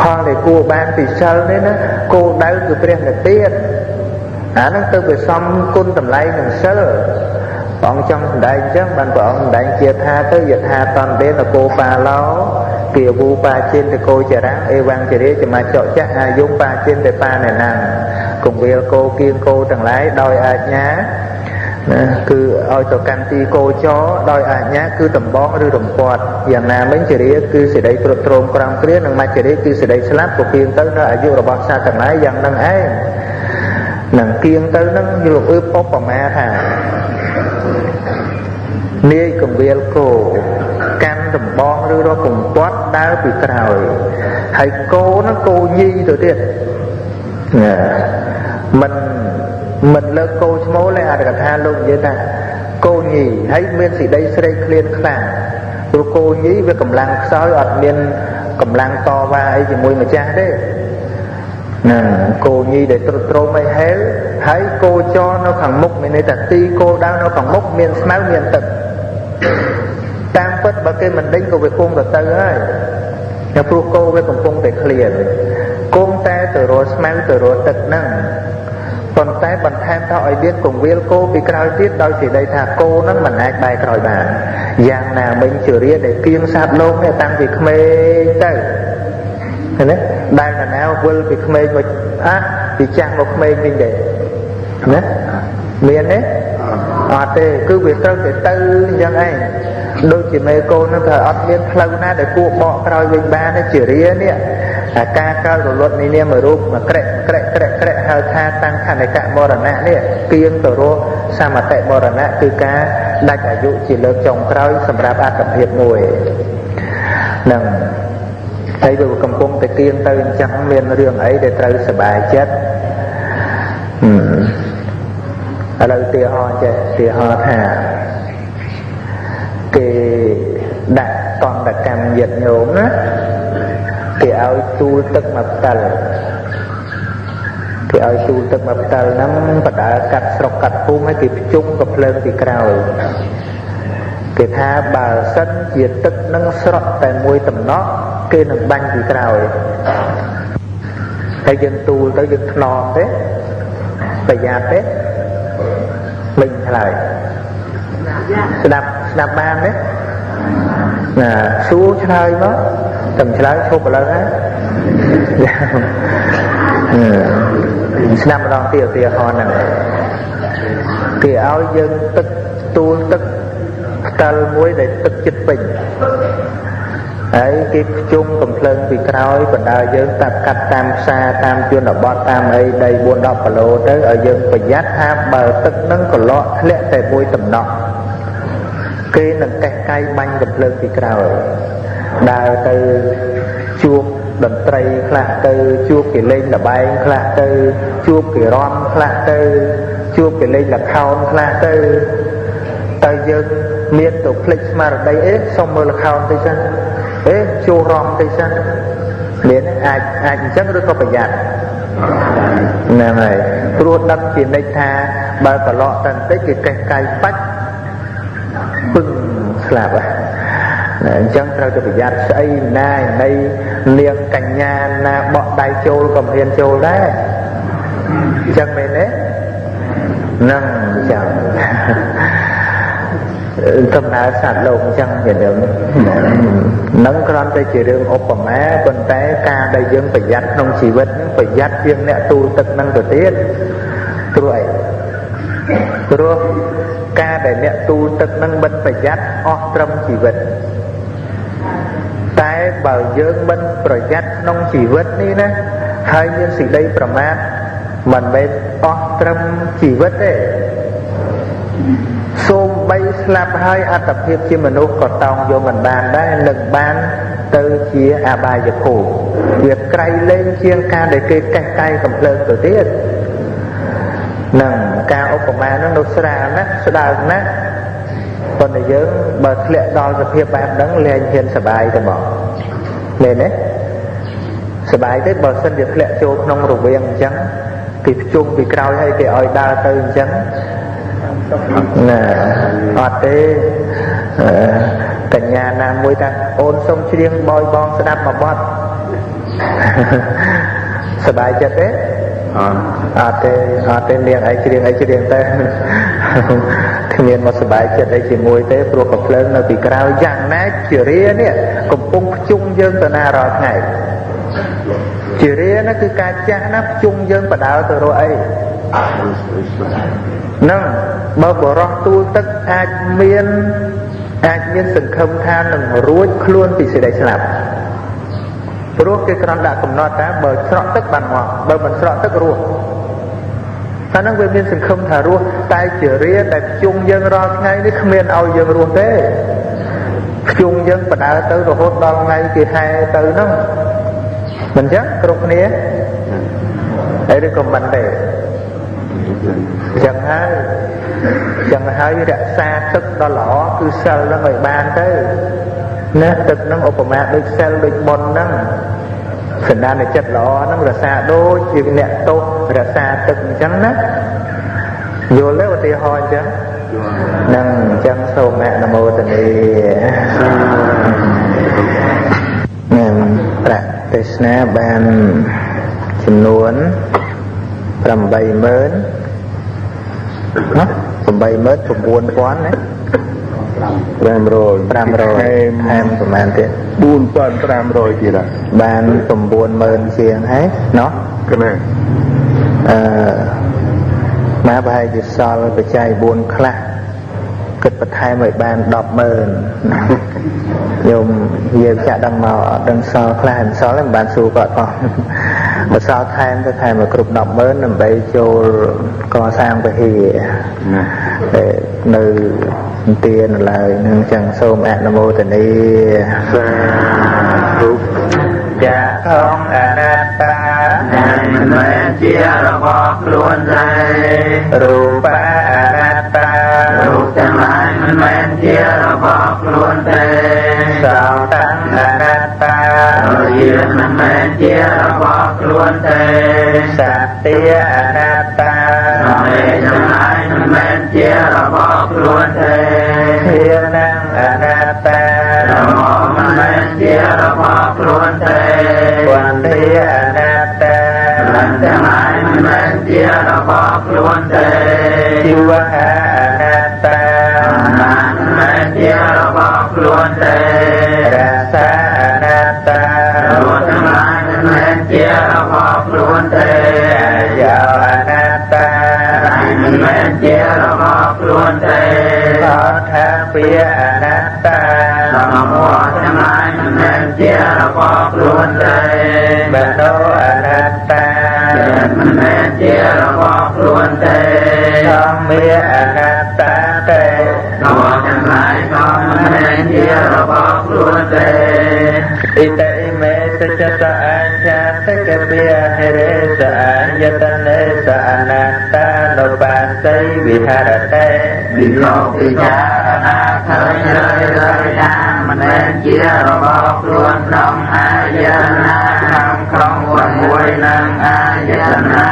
ផលដែលគួរបានពីសិលនេះណាគោលដៅគឺព្រះនិព្វានអាហ្នឹងទៅវាសំគុណតម្លៃនឹងសិលព្រះអង្គចង់សម្ដែងអញ្ចឹងបានព្រះអង្គសម្ដែងជាថាទៅយថាតន្តេនគោបាឡោពាវូបាជិនតកោចរាំងអេវង្ជរិចមច្ចចៈអាយុបាជិនតបាណណាំគង្វាលគោគៀងគោទាំងឡាយដោយអាជ្ញាណាគឺឲ្យទៅកាន់ទីគោចរដោយអាជ្ញាគឺដំបងឬរំពាត់យ៉ាងណាមិញជរាគឺសេចក្តីទ្រុឌទ្រោមក្រំគ្រានិងមច្ចរិគឺសេចក្តីស្លាប់ក៏គៀងទៅនៅអាយុរបស់សត្វទាំងឡាយយ៉ាងនឹងឯងនឹងគៀងទៅនឹងយកឧបមាថានាយកង្វាលគោកាន់ដំបងឬរកកំពាត់ដើរពីក្រោយហើយគោហ្នឹងគោញីទៅទៀតមិនលើកគោឈ្មោលទេអត្ថកថាលោកនិយាយថាគោញីហើយមានសេចក្តីស្រេកឃ្លានខ្លាំងព្រោះគោញីវាកម្លាំងខ្សោយអត់មានកម្លាំងតវ៉ាអីជាមួយម្ចាស់ទេណាគោញីដែលទ្រុឌទ្រោមឲ្យហេលហើយគោចរនៅខាងមុខមានន័យថាទីគោដៅនៅខាងមុខមានស្មៅមានទឹកតាមពិតបើគេមិនដេញក៏វាគង់ទៅហើយតែព្រោះគោវាកំពុងតែឃ្លានគង់តែទៅរកស្មៅទៅរកទឹកហ្នឹងប៉ុន្តែបន្ថែមទៅឲ្យទៀតកង្វៀលគោពីក្រោយទៀតដោយសេចក្តីថាគោហ្នឹងមិនអាចបែរក្រោយបានយ៉ាងណាមិញជរាដែលគៀងសត្វលោកនេះតាំងពីក្មេងទៅឃើញទេដែលណាវិលពីក្មេងមកពីចាស់មកក្មេងវិញទេណាមានទេអត់ទេគឺវាត្រូវតែទៅអញ្ចឹងឯងដូចជាមេកូនហ្នឹងថាអត់មានផ្លូវណាដែលគួរបកក្រោយវិញបានទេជារានេះអាការកើតរលត់នេះមួយរូបមកក្រែកហៅថាតាំងខណ្ឌកមរណៈនេះគៀងទៅរកសមតិមរណៈគឺការដាច់អាយុជាលើកចុងក្រោយសម្រាប់អត្តភាពមួយហ្នឹងហើយវាកំពុងតែគៀងទៅអញ្ចឹងមានរឿងអីដែលត្រូវសប្បាយចិត្តឥឡូវទាហរណ៍ចេះទាហរណ៍ថាគេដាក់កន្តកម្មញាតិញោមណាគេឲ្យទូលទឹកមកផ្តិលគេឲ្យទូលទឹកមកផ្តិលហ្នឹងបដើកាត់ស្រុកកាត់ភូមិឲ្យគេភ្ជុំកំភ្លើងពីក្រោយគេថាបើសិនជាទឹកនឹងស្រក់តែមួយតំណក់គេនឹងបាញ់ពីក្រោយហើយយើងទូលទៅយើងថ្នមទេប្រយ័ត្នទេមិញឆ្លើយស្ដាប់បានទេណាសួរឆ្លើយមកតែឆ្លើយឈប់ឥឡូវណាស្ដាប់ម្ដងទៀតឧទាហរណ៍ហ្នឹងគេឲ្យយើងទឹកទូលទឹកផ្តិលមួយដែលទឹកចិត្តពេញហើយគេភ្ជុំកំភ្លើងពីក្រោយបណ្ដាយើងតាត់កាត់តាមផ្សារតាមជនបទតាមអីដី 4-10 គីឡូទៅឲ្យយើងប្រយ័ត្នថាបើទឹកនឹងកន្លក់ធ្លាក់តែមួយតំណក់គេនឹងកេះកាយបាញ់កំភ្លើងពីក្រោយដើរទៅជួបតន្ត្រីខ្លះទៅជួបគេលេងល្បែងខ្លះទៅជួបគេរំខ្លះទៅជួបគេលេងល្ខោនខ្លះទៅយើងមានទៅភ្លេចស្មារតីសុំមើលល្ខោនតិចសិនចូលរំតិចសិនមានអាចអញ្ចឹងឬក៏ប្រយ័ត្នហ្នឹងហើយព្រោះដឹកជានិច្ចថាបើកន្លក់តែបន្តិចគេកេះកាយបាច់ពឹងស្លាប់អញ្ចឹងត្រូវតែប្រយ័ត្នស្អីណានៃនាងកញ្ញាណាបក់ដៃចូលក៏មិនហ៊ានចូលដែរអញ្ចឹងមែនទេហ្នឹងអញ្ចឹងដំណើរសត្វលោកអញ្ចឹងជារឿងនឹងគ្រាន់តែជារឿងឧបមាប៉ុន្តែការដែលយើងប្រយ័ត្នក្នុងជីវិតប្រយ័ត្នជាងអ្នកទូលទឹកនឹងទៅទៀតព្រោះអីព្រោះការដែលអ្នកទូលទឹកនឹងមិនប្រយ័ត្នអស់ត្រឹមជីវិតតែបើយើងមិនប្រយ័ត្នក្នុងជីវិតនេះណាហើយមានសេចក្តីប្រមាទមិនមែនអស់ត្រឹមជីវិតទេសូម្បីស្លាប់ហើយអត្តភាពជាមនុស្សក៏តោងយកមិនបានដែរនឹងបានទៅជាអបាយភូមិវាក្រៃលែងជាងការដែលគេកេះកាយកំភ្លើងទៅទៀតនឹងការឧបមានោះនៅស្រាលណាស់ស្ដើងណាស់ប៉ុន្តែយើងបើធ្លាក់ដល់សភាពបែបហ្នឹងលែងហ៊ានសប្បាយទេបងមែនទេសប្បាយទេបើសិនជាធ្លាក់ចូលក្នុងរវាងអញ្ចឹងគេភ្ជុំពីក្រោយហើយគេឲ្យដើរទៅអញ្ចឹង nè ọt thế cả nhà nam môi ta ôn sông chiêng bôi bon sẽ đắp mà bótสบายใจเต้อาเต้เลี้ยงไอ้เชียงเต้ที่เมียนมาสบายใจไอ้เชียงมวยเต้ปลุกกับเพลิงในปีกราวอย่างนั้นเจียรีเนี่ยกลุ่มจุ่งยืนตัวนารอไงเจียรีนั่นคือการจ้านับจุ่งยืนประดาวตัวเราไอ้นั่งบ่บ่รอตัวตึกอาจเมียนสังคมทานหนึ่งรู้คล้วนปีเสด็จสลับព្រោះគេគ្រាន់ដាក់កំណត់ថាបើស្រក់ទឹកបានមកបើមិនស្រក់ទឹករស់អាហ្នឹងវាមានសង្ឃឹមថារស់តែជារាតែភ្ជុំយើងរាល់ថ្ងៃនេះគ្មានឲ្យយើងរស់ទេភ្ជុំយើងបដើទៅរហូតដល់ថ្ងៃគេហែទៅហ្នឹងមិនចឹងគ្រប់គ្នាហើយឬក៏មិនទេចឹងហើយរក្សាទឹកដល់ល្អគឺសិលហ្នឹងឲ្យបានទៅណាទឹកហ្នឹងឧបមាដូចសិលដូចបុណ្យហ្នឹងសន្តានចិត្តល្អហ្នឹងរក្សាដូចជាអ្នកទោសរក្សាទឹកអញ្ចឹងណាយល់ទេឧទាហរណ៍អញ្ចឹងហ្នឹងអញ្ចឹងសូមអនុមោទនាប្រាក់ទេសនាបានចំនួន 80000 ណា 89000 ណា 500 ថែមប្រហែលទៀត 4500 ទៀតបាន 90000 ជាងហើយណោះគឺណាមកប្រហែលជាសល់បច្ច័យ4ខ្លះគិតបន្ថែមឲ្យបាន 100000 ខ្ញុំយើងចាក់ដឹងមកអត់ដឹងសល់ខ្លះមិនសល់ទេមិនបានសួរគាត់ផងបើសល់ថែមទៅថែមឲ្យគ្រប់ 100000 ដើម្បីចូលកសាងពហិនៅទានឡើយនឹងចឹងសូមអនុមោទនាសាធុចាខំអនត្តាមិនមែនជារបស់ខ្លួនទេរូបអនត្តារូបទាំងឡាយមិនមែនជារបស់ខ្លួនទេសោតាំងអនត្តាជាមិនមែនជារបស់ខ្លួនទេសត្យាអនត្តាទាំងឡាយមិនមែនជារបស់ខ្លួនទេធានាងអនត្តាមិនមែនជារបស់ខ្លួនទេវន្តិអនត្តាទាំងឡាយមិនមែនជារបស់ខ្លួនទេជីវៈអនត្តាមិនមែនជារបស់ខ្លួនទេរសាអនត្តាទាំងឡាយមិនមែនជារបស់ខ្លួនទេយោអនត្តាមិនមែនជារបស់ខ្លួនទេអថាពាអនត្តាសមវៈទាំងឡាយមិនមែនជារបស់ខ្លួនទេបដោអនត្តាមិនមែនជារបស់ខ្លួនទេសំមេអនត្តាទេសមវៈទាំងឡាយក៏មិនមែនជារបស់ខ្លួនទេဣតិមេសច្ចតអញ្ឆាតកពិហិរេសអយតនេសអនត្តានុបានតិវិហរតេវិលោកពិចារណាឃើញរើយណាមិនមែនជារបស់ខ្លួនក្នុងអាយតនាក្នុង6នឹងអាយតនា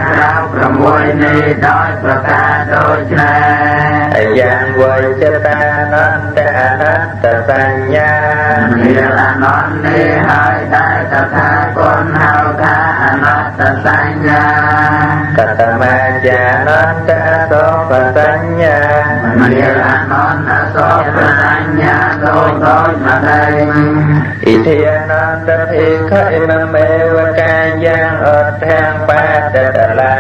ក្រៅ6នេះដោយប្រការដូចនេះយ៉ាងវៃចិត្តអនន្តអនត្តសញ្ញាមានអនន្តនេះហើយដែលតថាគតហៅថាអនត្តសញ្ញាកតមាចានន្តអសោបសញ្ញាមានអនន្តអសោបសញ្ញាដូចមកដែរឥធិអនន្តភិក្ខុមមេវកាយ៉ាងអត់ទាំងបាតតឡា